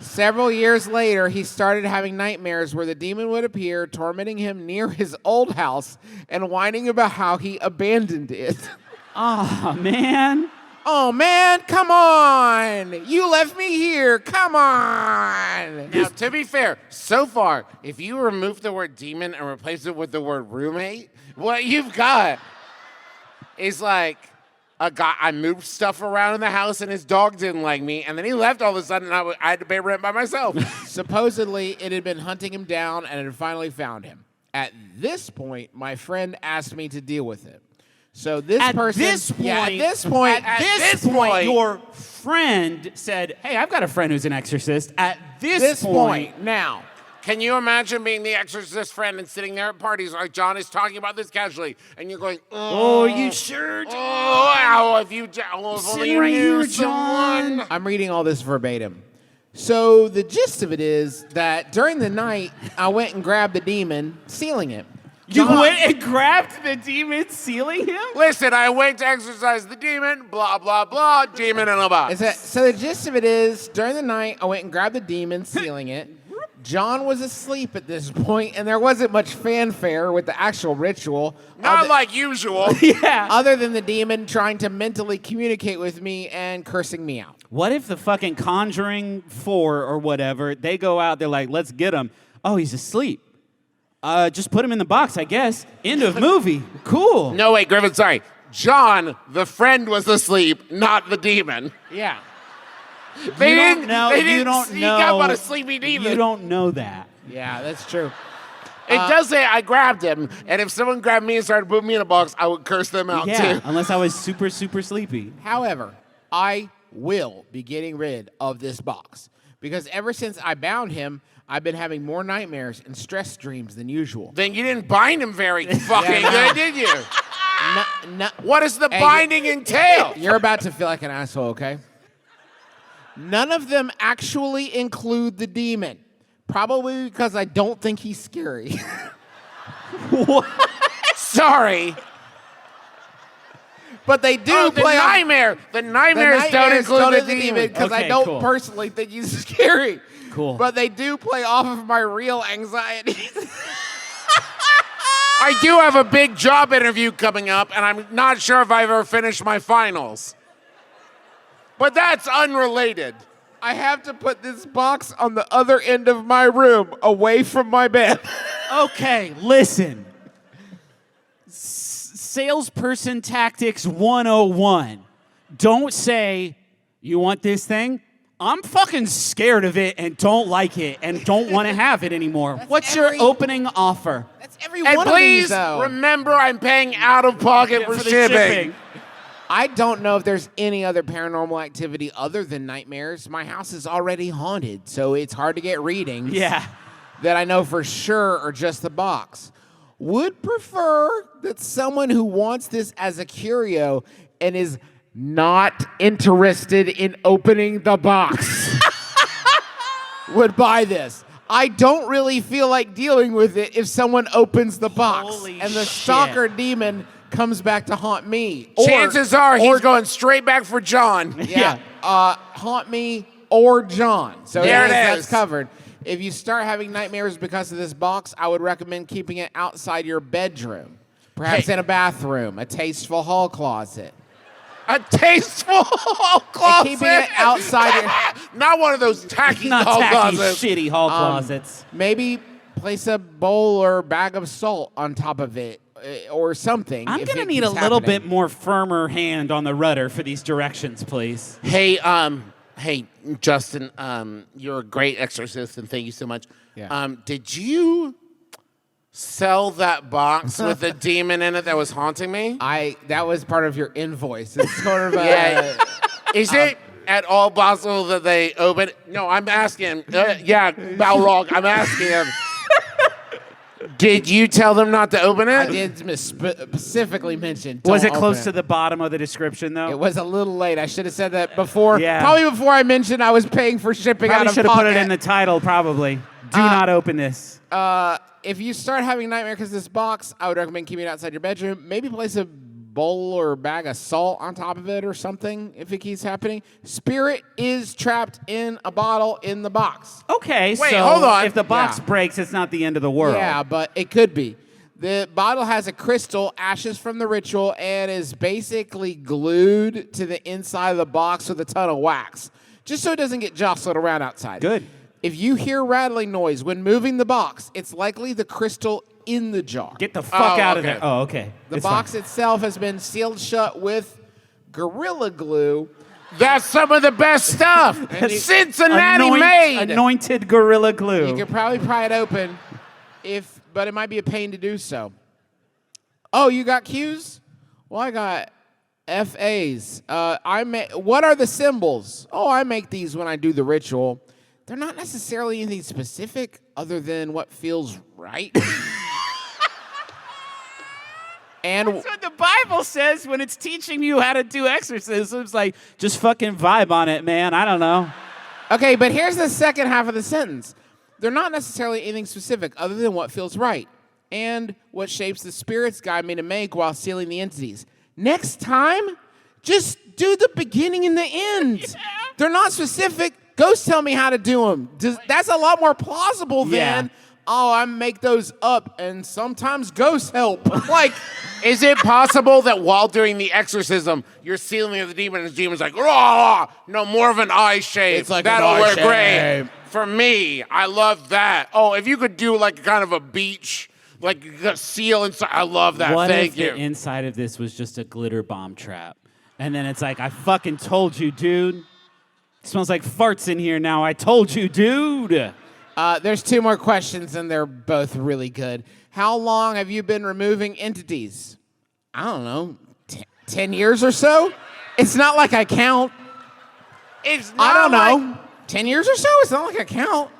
Several years later, he started having nightmares where the demon would appear, tormenting him near his old house and whining about how he abandoned it. Oh, man. Oh, man, come on. You left me here. Come on. Now, to be fair, so far, if you remove the word demon and replace it with the word roommate, what you've got is like a guy. I moved stuff around in the house and his dog didn't like me, and then he left all of a sudden and I had to pay rent by myself. Supposedly, it had been hunting him down and it had finally found him. At this point, my friend asked me to deal with it. So this At person... this point, at this point... At this point, your friend said, hey, I've got a friend who's an exorcist. At this point, now... Can you imagine being the exorcist friend and sitting there at parties like John is talking about this casually, and you're going, oh, you sure, John? Oh, if you if only you knew someone. I'm reading all this verbatim. So the gist of it is that during the night, I went and grabbed the demon, sealing it. You went and grabbed the demon, sealing him? Listen, I went to exorcise the demon, blah, blah, blah, demon in a box. So the gist of it is, during the night, I went and grabbed the demon, sealing it. John was asleep at this point, and there wasn't much fanfare with the actual ritual. Not like usual. Yeah. Other than the demon trying to mentally communicate with me and cursing me out. What if the fucking Conjuring 4 or whatever, they go out, they're like, let's get him. Oh, he's asleep. Just put him in the box, I guess. End of movie. Cool. No, wait, Griffin, sorry. John, the friend, was asleep, not the demon. Yeah. They You don't didn't, know- they you didn't don't sneak know- up on a sleepy demon. You don't know that. Yeah, that's true. It does say I grabbed him, and if someone grabbed me and started putting me in a box, I would curse them out Yeah, too. unless I was super, super sleepy. However, I will be getting rid of this box because ever since I bound him, I've been having more nightmares and stress dreams than usual. Then you didn't bind him very fucking good, did you? What does the binding entail? You're about to feel like an asshole, okay? None of them actually include the demon. Probably because I don't think he's scary. What? Sorry. But they do the play off- nightmare. The nightmares don't include the demon. because I Okay, don't cool. personally think he's scary. Cool. But they do play off of my real anxieties. I do have a big job interview coming up, and I'm not sure if I've ever finished my finals. But that's unrelated. I have to put this box on the other end of my room, away from my bed. Okay, listen. Salesperson tactics 101. Don't say, you want this thing? I'm fucking scared of it and don't like it and don't want to have it anymore. What's your opening offer? That's every And one of these, please though. remember I'm paying out of pocket for the shipping. I don't know if there's any other paranormal activity other than nightmares. My house is already haunted, so it's hard to get readings. Yeah. That I know for sure are just the box. Would prefer that someone who wants this as a curio and is not interested in opening the box would buy this. I don't really feel like dealing with it if someone opens the box Holy and the shit. stalker demon comes back to haunt me. Chances are he's going straight back for John. Yeah. Haunt me or John. So There it that's is. covered. If you start having nightmares because of this box, I would recommend keeping it outside your bedroom. Perhaps in a bathroom, a tasteful hall closet. A tasteful closet. keeping it outside your... Not one of those tacky Not hall tacky, closets. shitty hall closets. Maybe place a bowl or bag of salt on top of it or something. I'm if going to it need a keeps little happening. bit more firmer hand on the rudder for these directions, please. Hey, Justin, you're a great exorcist, and thank you so much. Yeah. Did you sell that box with the demon in it that was haunting me? That was part of your invoice. It's sort of a... Yeah. Is it at all possible that they open it? No, I'm asking. Balrog, I'm asking him. Did you tell them not to open it? I did specifically mention. Was don't it close open to the bottom of the description, though? It was a little late. I should have said that before. Yeah. Probably before I mentioned I was paying for shipping out Probably of should have put it pocket. in the title, probably. Do not open this. If you start having nightmares because of this box, I would recommend keeping it outside your bedroom. Maybe place a bowl or bag of salt on top of it or something if it keeps happening. Spirit is trapped in a bottle in the box. Okay, Wait, so hold on. if the box Yeah. breaks, it's not the end of the world. Yeah, but it could be. The bottle has a crystal, ashes from the ritual, and is basically glued to the inside of the box with a ton of wax, just so it doesn't get jostled around outside. Good. If you hear rattling noise when moving the box, it's likely the crystal in the jar. Get the fuck out of okay. there. Oh, okay. The It's box fine. itself has been sealed shut with Gorilla Glue. That's some of the best stuff Cincinnati made. Anointed Gorilla Glue. You could probably pry it open, but it might be a pain to do so. Oh, you got Q's? Well, I got FAs. What are the symbols? Oh, I make these when I do the ritual. They're not necessarily anything specific other than what feels right. And That's what the Bible says when it's teaching you how to do exorcisms. Like, just fucking vibe on it, man. I don't know. okay, but here's the second half of the sentence. They're not necessarily anything specific other than what feels right and what shapes the spirits guide me to make while sealing the entities. Next time, just do the beginning and the end. Yeah. They're not specific. Ghosts tell me how to do them. That's a lot more plausible than, oh, I make those up and sometimes ghosts help. Like, Is it possible that while doing the exorcism, you're sealing the demon and the demon's like, "Rah!" No, more of an eye shape. It's like That'll an eye work great. shape. For me, I love that. Oh, if you could do like kind of a beach like you got seal inside. I love that. What Thank if you. the inside of this was just a glitter bomb trap? And then it's like, I fucking told you, dude. It smells like farts in here now. I told you, dude. There's 2 more questions, and they're both really good. How long have you been removing entities? I don't know, 10 years or so? It's not like I count. It's I don't not know. 10 years or so? It's not like I count.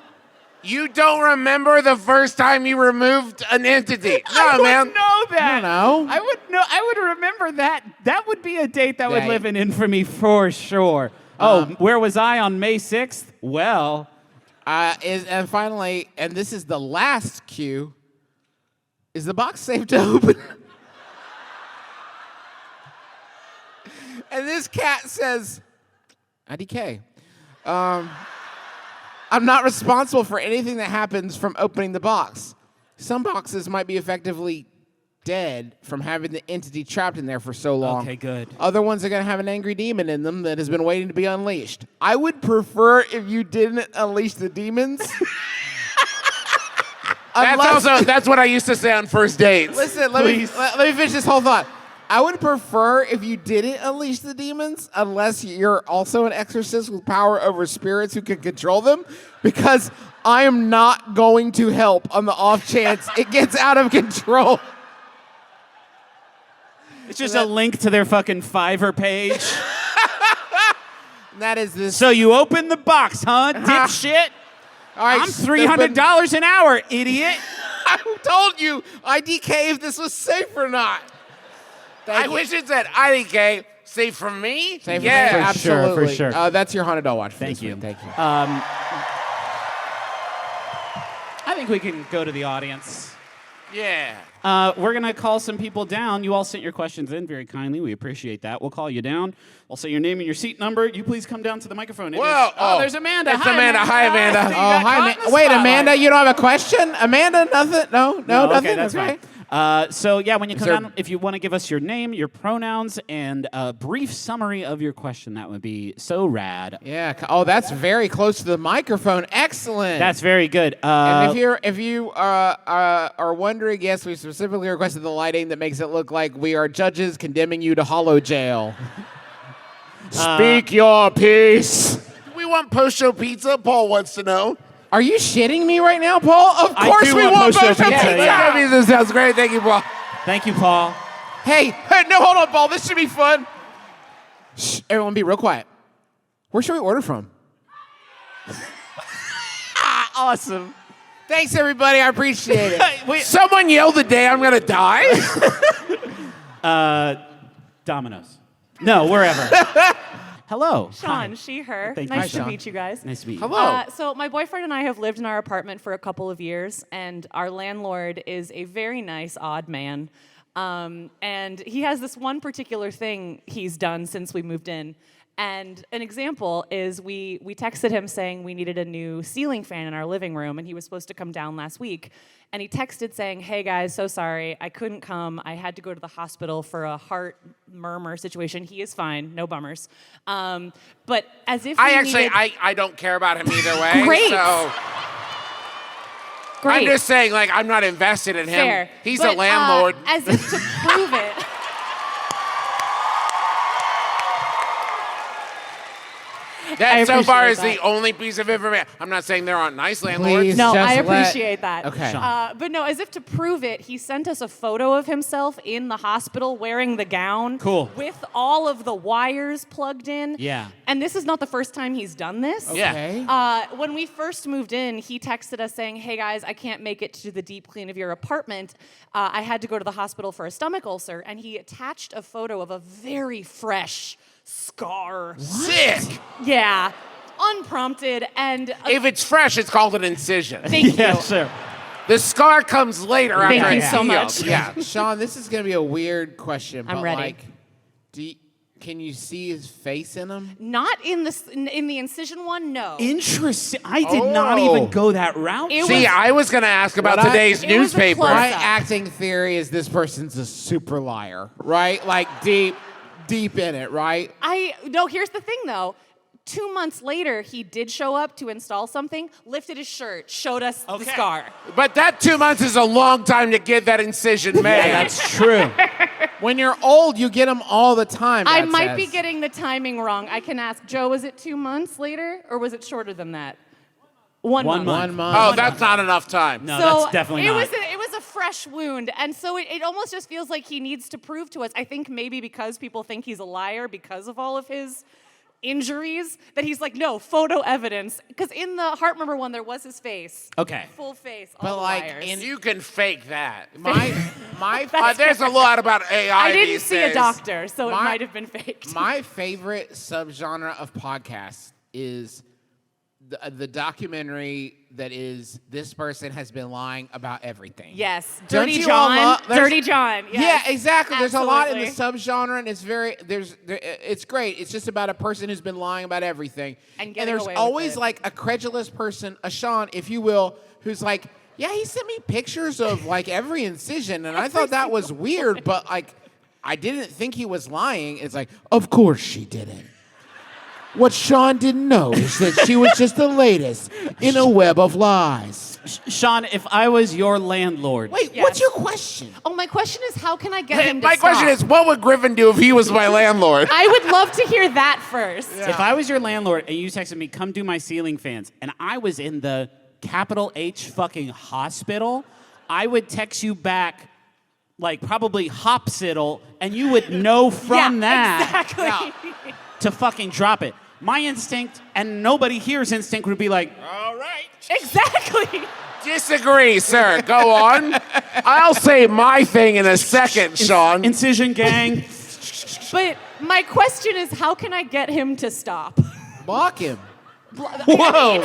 You don't remember the first time you removed an entity? I No, man. would know that. I don't know. I would know. I would remember that. That would be a date that would Yeah. live in infamy for sure. Where was I on May 6th? Well, And finally, and this is the last cue, is the box safe to open? And this cat says, IDK. I'm not responsible for anything that happens from opening the box. Some boxes might be effectively dead from having the entity trapped in there for so long. Okay, good. Other ones are going to have an angry demon in them that has been waiting to be unleashed. I would prefer if you didn't unleash the demons. That's what I used to say on first dates. Listen, let me finish this whole thought. I would prefer if you didn't unleash the demons unless you're also an exorcist with power over spirits who can control them, because I am not going to help on the off chance it gets out of control. it's just a link to their fucking Fiverr page. That is this. So you open the box, huh, dipshit? All right, I'm $300 an hour, idiot. I told you, IDK, if this was safe or not. I wish it said IDK. Safe for me? Safe yeah. for me, absolutely. For sure. That's your $100 watch. Thank you. Thank you. I think we can go to the audience. Yeah. We're going to call some people down. You all sent your questions in very kindly. We appreciate that. We'll call you down. I'll say your name and your seat number. You please come down to the microphone. Well, there's Amanda. It's Amanda. Hi, Amanda. You got caught in the Wait, spotlight. Amanda, you don't have a question? Amanda, nothing? No, nothing? Okay, that's okay. fine. So yeah, when you come down, if you want to give us your name, your pronouns, and a brief summary of your question, that would be so rad. Yeah. Oh, that's very close to the microphone. Excellent. That's very good. And if you are wondering, yes, we specifically requested the lighting that makes it look like we are judges condemning you to hollow jail. Speak your piece. Do we want post-show pizza? Paul wants to know. Are you shitting me right now, Paul? Of course do we want want post-show post-show pizza, pizza. yeah. This sounds great. Thank you, Paul. Thank you, Paul. Hey, no, hold on, Paul. This should be fun. Shh, everyone be real quiet. Where should we order from? Awesome. Thanks, everybody. I appreciate it. Wait, Someone yell the day I'm going to die. Domino's. No, wherever. Hello. Sean, Hi. she, her. Thank you. Nice Hi, to Sean. meet you guys. Nice to meet you. Hello. So my boyfriend and I have lived in our apartment for a couple of years, and our landlord is a very nice, odd man. And he has this one particular thing he's done since we moved in. And an example is we texted him saying we needed a new ceiling fan in our living room, and he was supposed to come down last week. And he texted saying, "Hey guys, so sorry, I couldn't come. I had to go to the hospital for a heart murmur situation. He is fine, no bummers." But as if I we actually, needed- I don't care about him either way. Great. So Great. I'm just saying, like, I'm not invested in him. Fair. He's But, a landlord. As if to prove it. That so far is appreciate the only piece of information. I'm not saying there aren't nice landlords. Please. No, Just I let- appreciate that. Okay. But no, as if to prove it, he sent us a photo of himself in the hospital wearing the gown. Cool. With all of the wires plugged in. Yeah. And this is not the first time he's done this. Yeah. Okay. When we first moved in, he texted us saying, "Hey guys, I can't make it to the deep clean of your apartment. I had to go to the hospital for a stomach ulcer." And he attached a photo of a very fresh scar. Sick. Yeah. Unprompted and If it's fresh, it's called an incision. thank Yeah, you. sure. The scar comes later Thank after you it's so healed. much. Yeah. Sean, this is going to be a weird question. I'm but ready. Like, can you see his face in him? Not in the incision one, no. Interesting. I did not even go that route. It See, was- I was going to ask about What I- today's It was a newspaper. close-up. My acting theory is this person's a super liar, right? Like deep in it, right? No, here's the thing though. 2 months later, he did show up to install something, lifted his shirt, showed us the scar. But that 2 months is a long time to get that incision made. Yeah, that's true. When you're old, you get them all the time. I Dad might be says. getting the timing wrong. I can ask Joe, was it 2 months later or was it shorter than that? 1 month. 1 month. Oh, that's not enough time. No, So that's definitely it not. was a fresh wound, and so it almost just feels like he needs to prove to us. I think maybe because people think he's a liar because of all of his injuries, that he's like, no, photo evidence. Because in the heart murmur one, there was his face. Okay. Full face. But all the like, wires. And you can fake that. My There's a lot about AI I didn't these see days. a doctor, so it My- might have been faked. My favorite subgenre of podcasts is the documentary that is this person has been lying about everything. Yes, Don't Dirty you all John. there's- Dirty John. Yes. Yeah, exactly. There's a lot in the Absolutely. subgenre, and it's great. It's just about a person who's been lying about everything. And getting there's away with always it. like a credulous person, a Sean, if you will, who's like, yeah, he sent me pictures of like every incision, and I thought that was weird, but like, I didn't think he was lying. It's like, of course she didn't. What Sean didn't know is that she was just the latest in a web of lies. Sean, if I was your landlord. Wait, Yes. what's your question? Oh, my question is, how can I get him to My question stop? is, what would Griffin do if he was my landlord? I would love to hear that first. If I was your landlord and you texted me, come do my ceiling fans, and I was in the capital H fucking hospital, I would text you back like probably Hopsiddle, and you would know from that Exactly. to fucking drop it. My instinct, and nobody here's instinct, would be like, All right. Exactly. Disagree, sir. Go on. I'll say my thing in a second, Sean. incision gang. But my question is, how can I get him to stop? Block him. Whoa.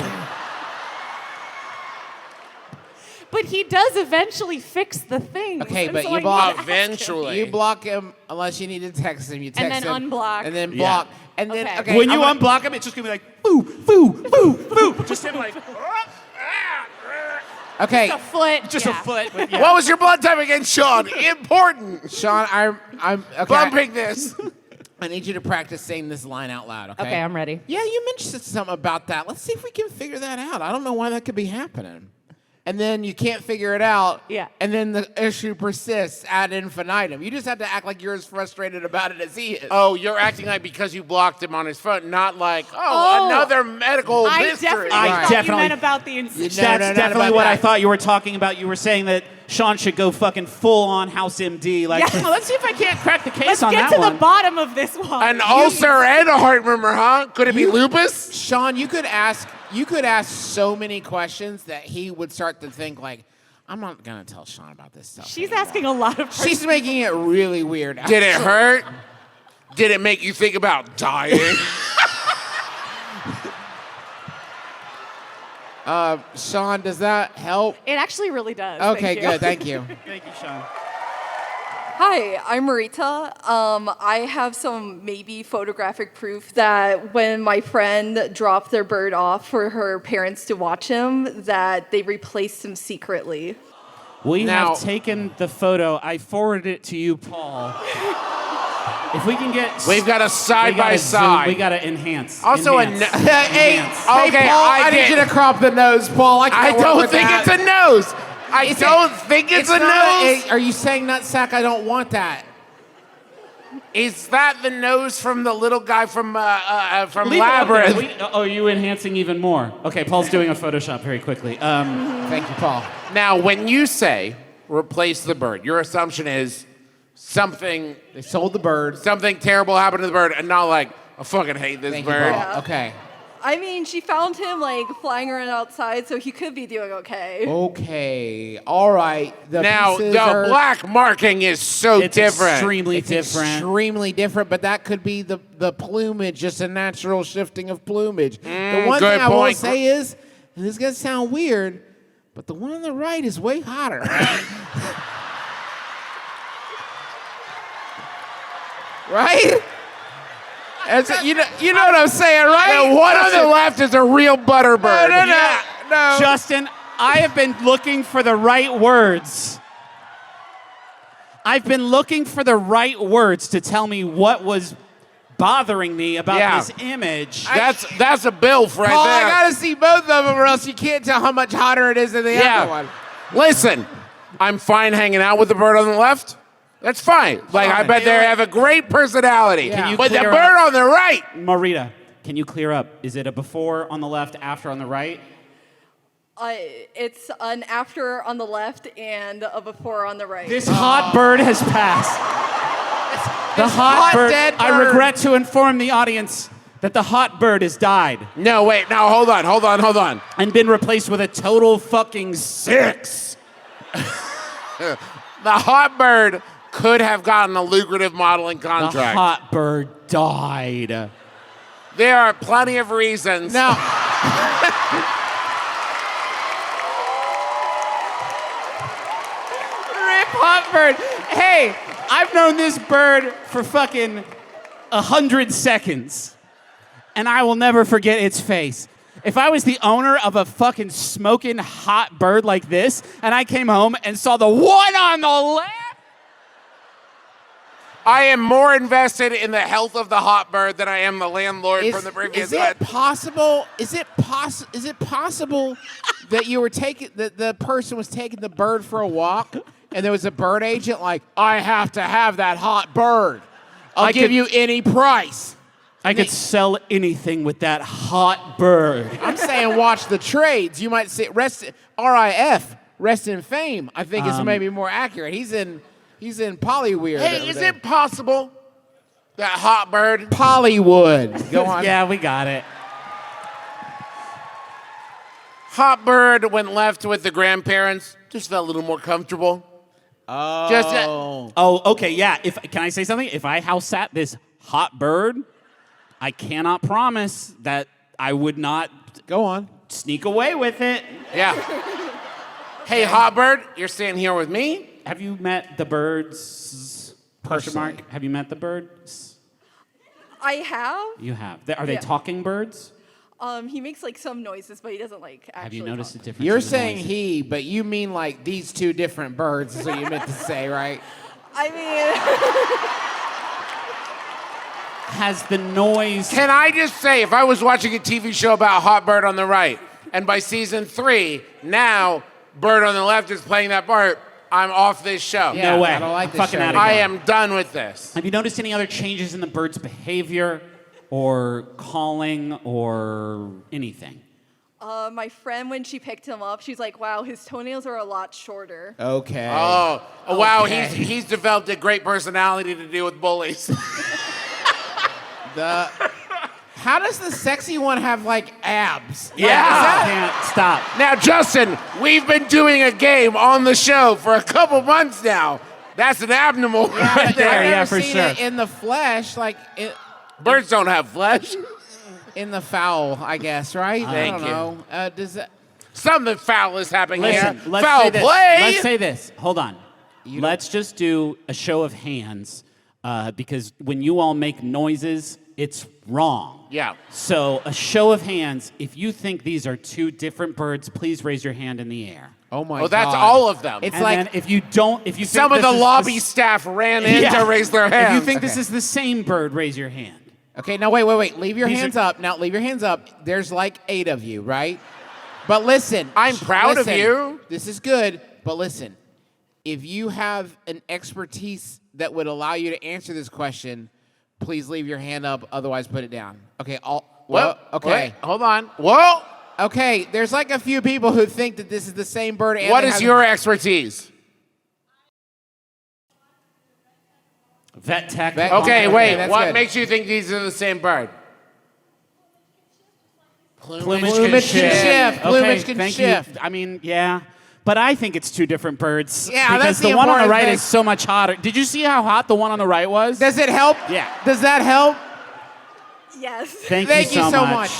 But he does eventually fix the thing. Okay, but so you I need block to ask him. Eventually. You block him unless you need to text him. You text then him. unblock. And then Yeah. block. And then, Okay. okay. When you I'm gonna- unblock him, it's just gonna be like, boo, boo, boo, boo. Just him like, Okay, A foot. just yeah. a foot. But yeah. What was your blood type again, Sean? Important. Sean, I'm okay. Bumping this. I need you to practice saying this line out loud, okay? Okay, I'm ready. Yeah, you mentioned something about that. Let's see if we can figure that out. I don't know why that could be happening. And then you can't figure it out. Yeah. And then the issue persists ad infinitum. You just have to act like you're as frustrated about it as he is. Oh, you're acting like because you blocked him on his phone, not like, another medical I mystery. definitely I thought definitely- you meant about the incision. No, That's no, not definitely about what I that. thought you were talking about. You were saying that Sean should go fucking full on House MD. Like, Yeah. let's see if I can't crack the case Let's on get that to one. the bottom of this one. An ulcer and a heart murmur, huh? Could it be lupus? Sean, you could ask so many questions that he would start to think like, I'm not gonna tell Sean about this stuff. She's asking a lot of She's making it really weird. Did it hurt? Did it make you think about dying? Sean, does that help? It actually really does. Okay, Thank you. good. Thank you. Thank you, Sean. Hi, I'm Marita. I have some maybe photographic proof that when my friend dropped their bird off for her parents to watch him, that they replaced him secretly. We Now- have taken the photo. I forwarded it to you, Paul. If we can get, We've got a side by side. We gotta enhance. Also, enhance, Hey, enhance. Okay, Paul, I I need get- you to crop the nose, Paul. I I can't work don't with think that. it's a nose. I don't think it's a not nose. Are you saying nutsack? I don't want that. Is that the nose from the little guy from Leave it up there. Labyrinth? Oh, are you enhancing even more? Okay, Paul's doing a Photoshop very quickly. Thank you, Paul. Now, when you say replace the bird, your assumption is something They sold the bird. something terrible happened to the bird, and not like I fucking hate this Thank you, bird. Paul. Okay. I mean, she found him like flying around outside, so he could be doing okay. Okay. All right. The Now, pieces the are, black marking is so It's different. extremely it's different. extremely different, but that could be the plumage, just a natural shifting of plumage. The one good thing I will point. say is, and this is gonna sound weird, but the one on the right is way hotter. Right? You know what I'm saying, right? The one on the left is a real butterbird. No. Justin, I have been looking for the right words. I've been looking for the right words to tell me what was bothering me about Yeah. this image. That's a BILF right Paul, there. I gotta see both of them, or else you can't tell how much hotter it is than the other one. Listen, I'm fine hanging out with the bird on the left. That's fine. Like, I bet they have a great personality. Can you But the clear bird up- on the right. Marita, can you clear up? Is it a before on the left, after on the right? It's an after on the left and a before on the right. This hot bird has passed. The hot bird. dead I bird. regret to inform the audience that the hot bird has died No, wait. Now, hold on. and been replaced with a total fucking 6. The hot bird could have gotten a lucrative modeling The contract. hot bird died. There are plenty of reasons. Now, Rip hot bird. Hey, I've known this bird for fucking 100 seconds, and I will never forget its face. If I was the owner of a fucking smoking hot bird like this, and I came home and saw the one on the left, I am more invested in the health of the hot bird than I am the landlord from the previous is it one. possible? Is it possible that you were taking the person was taking the bird for a walk, and there was a bird agent like, I have to have that hot bird. I'll give you any price. I could sell anything with that hot bird. I'm saying watch the trades. You might say RIF, rest in fame. I think is maybe more accurate. He's in Pollyweird. Hey, is it possible that hot bird? Pollywood? Go on. Yeah, we got it. Hot bird, when left with the grandparents, just felt a little more comfortable. Oh. Oh, okay, yeah. Can I say something? If I house sat this hot bird, I cannot promise that I would not go on sneak away with it. Yeah. Hey, hot bird, you're staying here with me? Have you met the birds? Question mark. Have you met the birds? I have. You have. Are they Yeah. talking birds? He makes like some noises, but he doesn't like actually. Have you noticed the difference? You're in the saying noises? he, but you mean like these two different birds is what you meant to say, right? I mean, Has the noise? Can I just say, if I was watching a TV show about hot bird on the right, and by season 3, now bird on the left is playing that part, I'm off this show. No way. I don't like I'm this fucking show. out of I here. am done with this. Have you noticed any other changes in the bird's behavior or calling or anything? my friend when she picked him up, she's like, "Wow, his toenails are a lot shorter." Okay. Oh, wow, Okay. he's developed a great personality to deal with bullies. How does the sexy one have like abs? Yeah. Can't stop. Now, Justin, we've been doing a game on the show for a couple months now. That's an abnormal right there. I've never yeah, for seen sure. it in the flesh, like Birds don't have flesh. in the fowl, I guess, right? Thank I don't you. know. Does that? Something foul is happening Listen, here. let's Foul say this. play. Let's say this. Hold on. Let's just do a show of hands because when you all make noises, it's wrong. Yeah. So a show of hands. If you think these are two different birds, please raise your hand in the air. Oh my Oh, god! that's all of them. It's And like then if you don't, if you think Some of this the is lobby staff ran in Yeah. to raise their If hands. you think this is the same bird, raise your hand. okay. Now wait. Leave your These hands are- up. Now leave your hands up. There's like 8 of you, right? But listen, I'm proud of listen, you. This is good. But listen, if you have an expertise that would allow you to answer this question, please leave your hand up. Otherwise, put it down. Okay. Okay. Wait, hold on. Whoa. Okay, there's like a few people who think that this is the same bird. And What they is have- your expertise? Vet tech. Vet- Okay, Okay, wait. that's What good. makes you think these are the same bird? Plumage Plumage can shift. Plumage Okay, can thank shift. you. I mean, yeah. But I think it's two different birds. Yeah, because that's the the one on the important right thing. is so much hotter. Did you see how hot the one on the right was? Does it help? Yeah. Does that help? Yes. Thank you so much.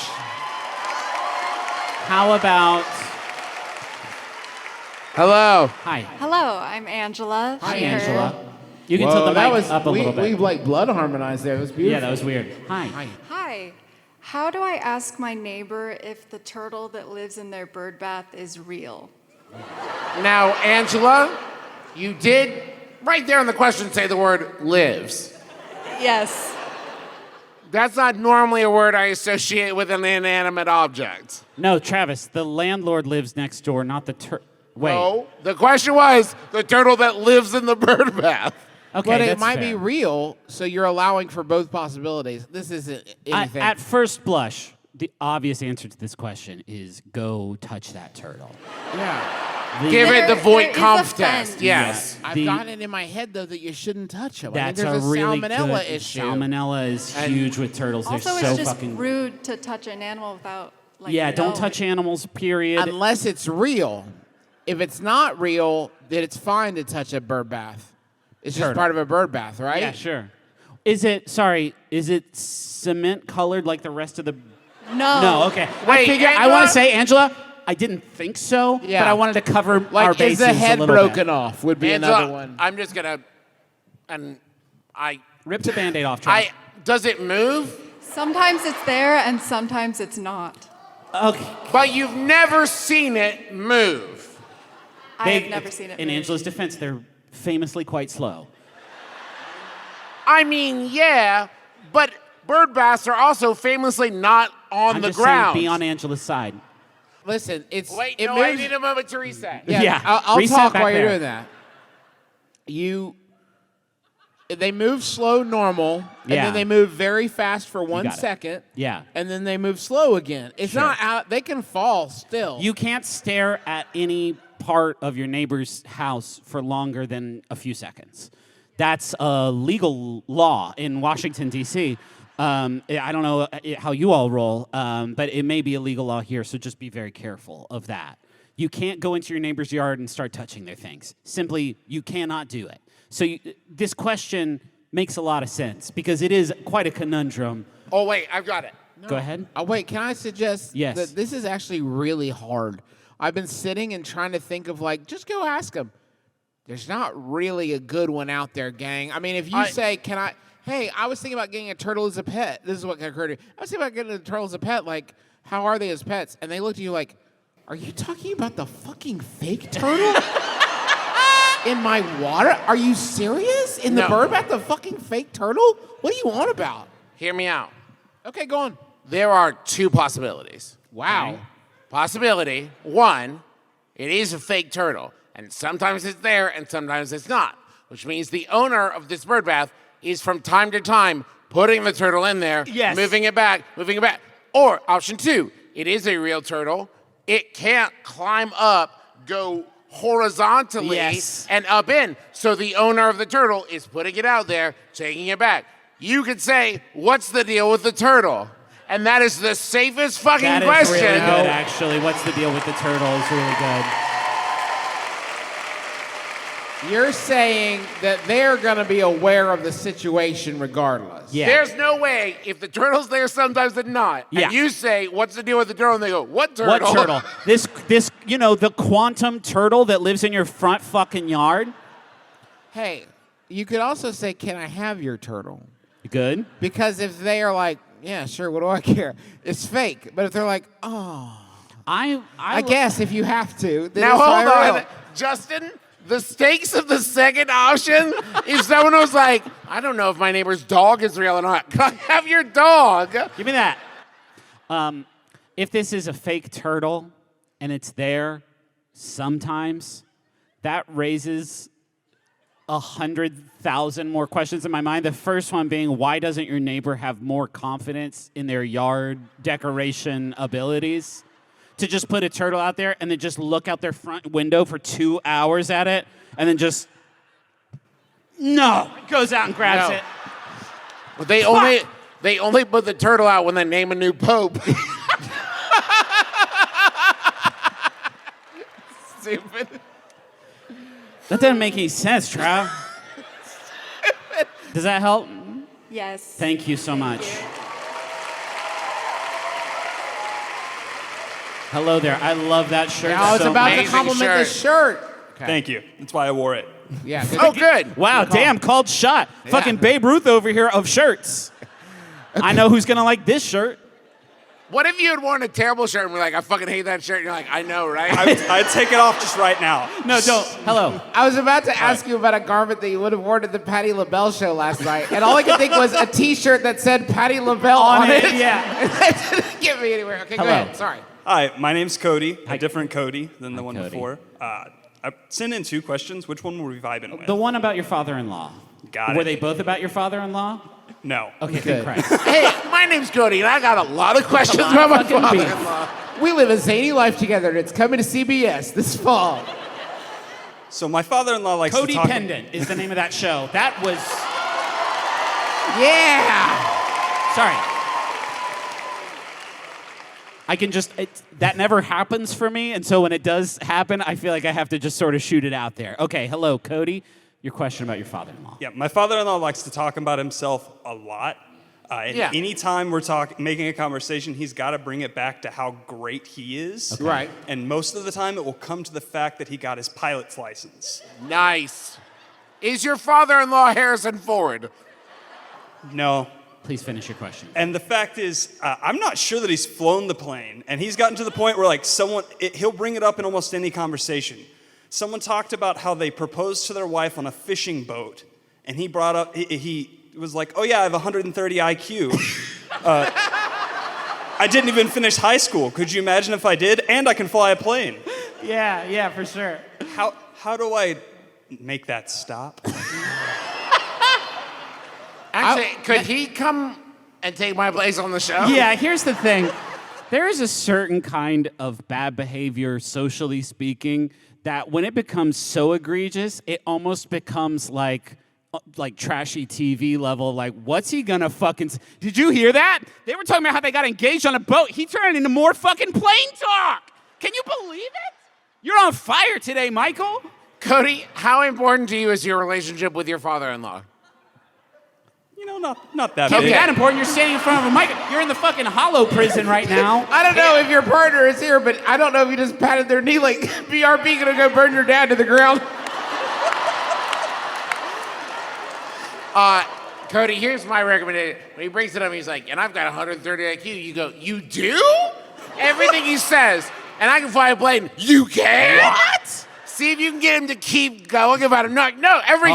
How about? Hello. Hi. Hello, I'm Angela. Hi, here. Angela. You can Whoa, tilt the that mic was, up a we, little bit. We like blood harmonized there. It was beautiful. Yeah, that was weird. Hi. Hi. How do I ask my neighbor if the turtle that lives in their bird bath is real? Now, Angela, you did right there in the question say the word lives. Yes. That's not normally a word I associate with an inanimate object. No, Travis, the landlord lives next door, not the Wait. No, the question was the turtle that lives in the bird bath. Okay, but it that's might fair. be real, so you're allowing for both possibilities. This isn't anything. At first blush, the obvious answer to this question is go touch that turtle. Yeah. Give it the Voight there is Kampf a test. fence. Yes. I've gotten it in my head, though, that you shouldn't touch them. That's there's a really salmonella good issue. Salmonella is huge with turtles. Also, They're it's so just fucking rude to touch an animal without, like, don't knowing. touch animals. Period. Unless it's real. If it's not real, then it's fine to touch a bird bath. It's just Turtle. part of a bird bath, right? Yeah, sure. Is it cement colored like the rest of the? No. No. Okay. Wait, I want Angela? to say, Angela, I didn't think so, Yeah. but I wanted to cover our Like, bases is the head a little broken bit. off would be Angela, another one. I'm just gonna, and I. Rip the Band-Aid off, Travis. Does it move? Sometimes it's there and sometimes it's not. Okay. But you've never seen it move. I have never seen it In move. Angela's defense, they're famously quite slow. I mean, yeah, but bird baths are also famously not on I'm the just ground. saying, be on Angela's side. Listen, Wait, it no, moves. I need a moment to reset. Yeah. I'll Reset talk back while you're there. doing that. They move slow, normal, and Yeah. then they move very fast for 1 got it. second. Yeah. And then they move slow again. It's Sure. not out. They can fall still. You can't stare at any part of your neighbor's house for longer than a few seconds. That's a legal law in Washington, D.C. I don't know how you all roll, but it may be a legal law here, so just be very careful of that. You can't go into your neighbor's yard and start touching their things. Simply, you cannot do it. So this question makes a lot of sense because it is quite a conundrum. Oh, wait, I've got it. Go ahead. Oh, wait, can I suggest Yes. that this is actually really hard? I've been sitting and trying to think of, like, just go ask them. There's not really a good one out there, gang. I mean, if you say, hey, I was thinking about getting a turtle as a pet. This is what occurred to me. I was thinking about getting a turtle as a pet. Like, how are they as pets? And they looked at you like, are you talking about the fucking fake turtle? In my water? Are you serious? In the No. bird bath, the fucking fake turtle? What are you on about? Hear me out. Okay, go on. There are two possibilities. Wow. Okay. Possibility one, it is a fake turtle, and sometimes it's there and sometimes it's not, which means the owner of this bird bath is from time to time putting the turtle in there, Yes. moving it back. Or option two, it is a real turtle. It can't climb up, go horizontally Yes. and up in. So the owner of the turtle is putting it out there, taking it back. You could say, what's the deal with the turtle? And that is the safest fucking That is question. really good, actually. What's the deal with the turtle is really good. You're saying that they're going to be aware of the situation regardless. Yeah. There's no way, if the turtle's there sometimes it's not. Yeah. And you say, what's the deal with the turtle? And they go, what turtle? What turtle? This, the quantum turtle that lives in your front fucking yard? Hey, you could also say, can I have your turtle? Good. Because if they are like, yeah, sure, what do I care? It's fake. But if they're like, oh, I guess if you have to, then Now it's hold not on. real. Justin, the stakes of the second option, if someone was like, I don't know if my neighbor's dog is real or not. Can I have your dog? Give me that. If this is a fake turtle and it's there sometimes, that raises 100,000 more questions in my mind. The first one being, why doesn't your neighbor have more confidence in their yard decoration abilities to just put a turtle out there and then just look out their front window for 2 hours at it and then just goes out and grabs No. it. But they only put the turtle out when they name a new pope. Stupid. That doesn't make any sense, Trav. Does that help? Yes. Thank you so much. Hello there. I love that shirt. I was so about much. to compliment the shirt. Thank you. That's why I wore it. Yeah. Oh, good. Wow, damn, called shot. Fucking Babe Ruth over here of shirts. I know who's gonna like this shirt. What if you had worn a terrible shirt and were like, I fucking hate that shirt? And you're like, I know, right? I'd take it off just right now. No, don't. Hello. I was about to ask you about a garment that you would have worn at the Patti LaBelle show last night, and all I could think was a T-shirt that said Patti LaBelle on it. Yeah. That didn't get me anywhere. Okay, Hello. go ahead. Sorry. Hi, my name's Cody. A different Cody than the one Cody. before. I sent in 2 questions. Which one were we vibing with? The one about your father-in-law. Got it. Were they both about your father-in-law? No. Okay, good. Christ. Hey, my name's Cody, and I got a lot of questions about my fucking beef. father-in-law. We live a zany life together, and it's coming to CBS this fall. So my father-in-law likes to talk... Cody-Pendant is the name of that show. That was... Yeah. Sorry. I can just... that never happens for me, and so when it does happen, I feel like I have to just sort of shoot it out there. Okay, hello, Cody. Your question about your father-in-law. Yeah, my father-in-law likes to talk about himself a lot. And anytime we're making a conversation, he's got to bring it back to how great he is. Okay. Right. And most of the time, it will come to the fact that he got his pilot's license. Nice. Is your father-in-law Harrison Ford? No. Please finish your question. And the fact is, I'm not sure that he's flown the plane. And he's gotten to the point where, like, he'll bring it up in almost any conversation. Someone talked about how they proposed to their wife on a fishing boat, and he brought up, he was like, oh yeah, I have 130 IQ. I didn't even finish high school. Could you imagine if I did? And I can fly a plane. Yeah, for sure. How do I make that stop? Actually, could he come and take my place on the show? Yeah, here's the thing. There is a certain kind of bad behavior, socially speaking, that when it becomes so egregious, it almost becomes like trashy TV level. Like, what's he gonna fucking... Did you hear that? They were talking about how they got engaged on a boat. He turned into more fucking plane talk. Can you believe it? You're on fire today, Michael. Cody, how important to you is your relationship with your father-in-law? You know, not that Can't big. be that important. You're standing in front of a mic. You're in the fucking hollow prison right now. I don't know if your partner is here, but I don't know if you just patted their knee like, BRB gonna go burn your dad to the ground. Cody, here's my recommendation. When he brings it up, he's like, and I've got 130 IQ. You go, you do? Everything he says, and I can fly a plane. You can? What? See if you can get him to keep going about it. No,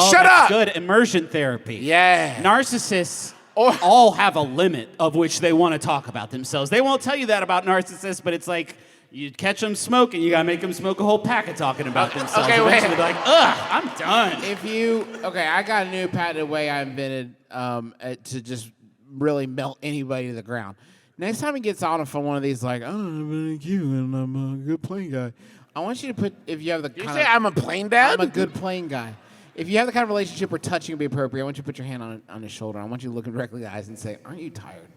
shut up. Good immersion therapy. Yeah. Narcissists all have a limit of which they want to talk about themselves. They won't tell you that about narcissists, but it's like you catch them smoking, you gotta make them smoke a whole pack of talking about themselves. Okay, Eventually wait. they're like, ugh, I'm done. I got a new patented way I invented to just really melt anybody to the ground. Next time he gets on from one of these, like, oh, I'm IQ and I'm a good plane guy. I want you to put, if you have the Did you say I'm a plane dad? I'm a good plane guy. If you have the kind of relationship where touching would be appropriate, I want you to put your hand on his shoulder. I want you to look him directly in the eyes and say, aren't you tired?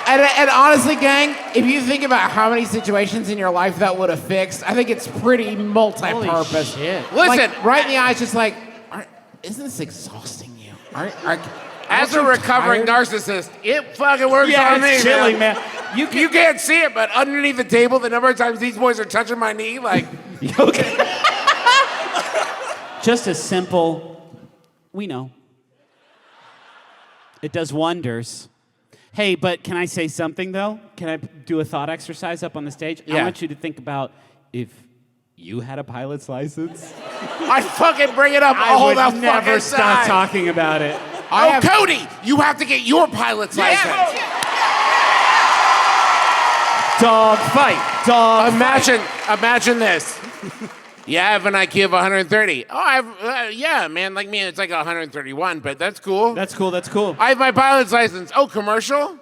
And honestly, gang, if you think about how many situations in your life that would have fixed, I think it's pretty multi-purpose. Holy shit. Listen, Listen. right in the eyes, just like, isn't this exhausting you? As a recovering narcissist, it fucking works on me, it's chilling, man. You can't see it, but underneath the table, the number of times these boys are touching my knee, like... Okay. Just a simple, we know. It does wonders. Hey, but can I say something, though? Can I do a thought exercise up on the stage? Yeah. I want you to think about if you had a pilot's license. I fucking bring it up all the I would never fucking stop time. talking about it. Cody, you have to get your pilot's license. Dog fight. Dog Imagine this. Yeah, I have an IQ of 130. Oh, yeah, man, like me, it's like 131, but that's cool. That's cool. I have my pilot's license. Oh, commercial?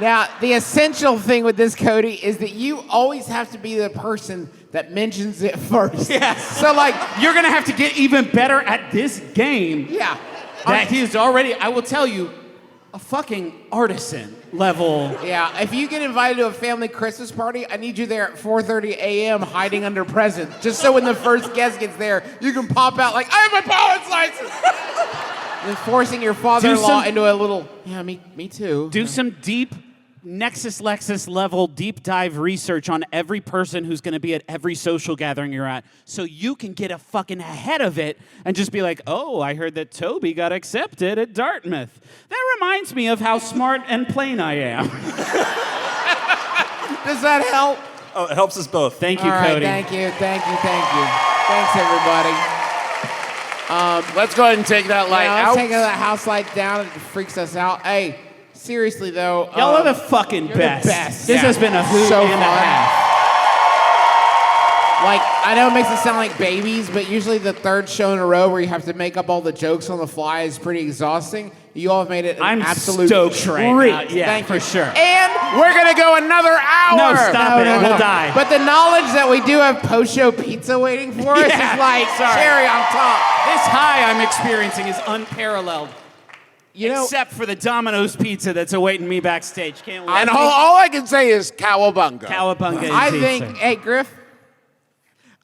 Now, the essential thing with this, Cody, is that you always have to be the person that mentions it first. Yes. So, like, you're going to have to get even better at this game. Yeah. That he's already, I will tell you, a fucking artisan level. Yeah, if you get invited to a family Christmas party, I need you there at 4:30 a.m. hiding under presents, just so when the first guest gets there, you can pop out like, I have my pilot's license! And forcing your father-in-law into a little, yeah, me too. Do some deep Nexus Lexus level deep dive research on every person who's going to be at every social gathering you're at, so you can get a fucking ahead of it and just be like, oh, I heard that Toby got accepted at Dartmouth. That reminds me of how smart and plain I am. Does that help? Oh, it helps us both. Thank you, All right, Cody. thank you. Thanks, everybody. Let's go ahead and take that light Let's out. take that house light down. It freaks us out. Hey, seriously though, Y'all are the fucking you're best. The best. This has been a hoot so and a fun. half. Like, I know it makes it sound like babies, but usually the third show in a row where you have to make up all the jokes on the fly is pretty exhausting. You all have made it an I'm absolute stoked treat. right now. Yeah, Thank for you. sure. And We're going to go another hour. No, stop it. We'll die. But the knowledge that we do have post-show pizza waiting for us is like cherry on top. This high I'm experiencing is unparalleled. You know, except for the Domino's pizza that's awaiting me backstage. Can't wait. And all I can say is cowabunga. Cowabunga and I pizza. think, hey, Griff,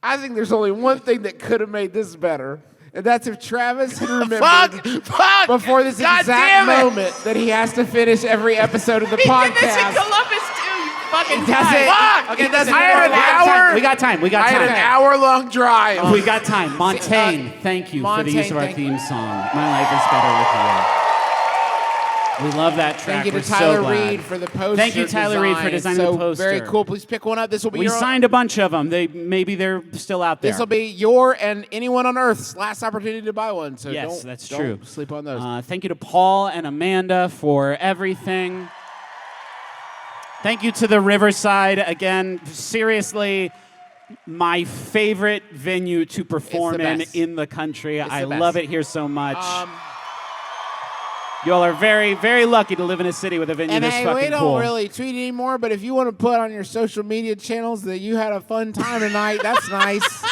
I think there's only one thing that could have made this better, and that's if Travis had remembered before this God exact damn it. moment that he has to finish every episode of the podcast. He did this in Columbus too, you fucking Does guy. it? Fuck! Okay, does it? I had an hour. We got time. I had an hour-long drive. We got time. Montaigne, thank you for the use of our Montaigne, theme song. My life is better with you. We love that track. Thank you to We're so Tyler glad. Reed for the poster. Thank you, Tyler Reed, for design. designing It's the poster. Very cool. Please pick one up. This will be We your signed a bunch of them. Maybe they're still out there. This will be your and anyone on Earth's last opportunity to buy one. So Yes, that's don't true. sleep on those. Thank you to Paul and Amanda for everything. Thank you to the Riverside. Again, seriously, my favorite venue to perform best. in the country. I the best. love it here so much. You all are very, very lucky to live in a city with a venue And this hey, fucking we don't cool. really tweet anymore, but if you want to put on your social media channels that you had a fun time tonight, that's nice.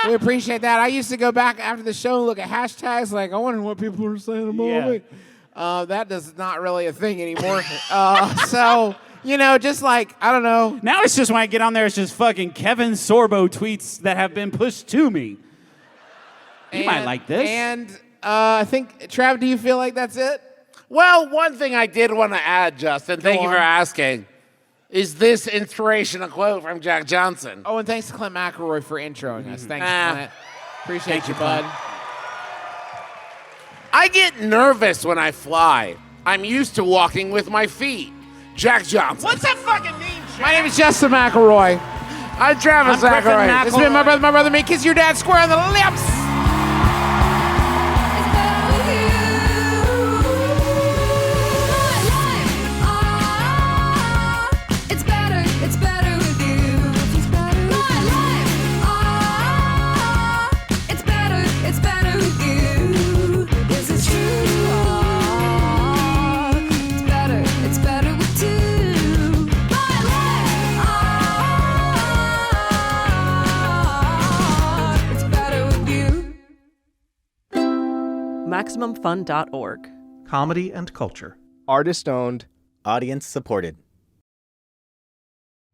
We appreciate that. I used to go back after the show and look at hashtags like, I wonder what people were saying about Yeah. me. That is not really a thing anymore. So, you know, just like, I don't know. Now it's just when I get on there, it's just fucking Kevin Sorbo tweets that have been pushed to me. You might like this. And I think, Trav, do you feel like that's it? Well, one thing I did want to add, Justin, thank you on. for asking, is this inspirational quote from Jack Johnson. Oh, and thanks to Clint McElroy for introing us. Thanks, Ah. Clint. Appreciate Thank you, you, bud. Clint. I get nervous when I fly. I'm used to walking with my feet. Jack Johnson. What's that fucking mean, Jack? My name is Justin McElroy. I'm Travis I'm Griffin McElroy. This has been my brother, me. Kiss your dad square on the lips. It's better with you. My life, it's better with you. This is true. It's better with two. My life, it's better with you. MaximumFun.org. Comedy and culture. Artist owned. Audience supported.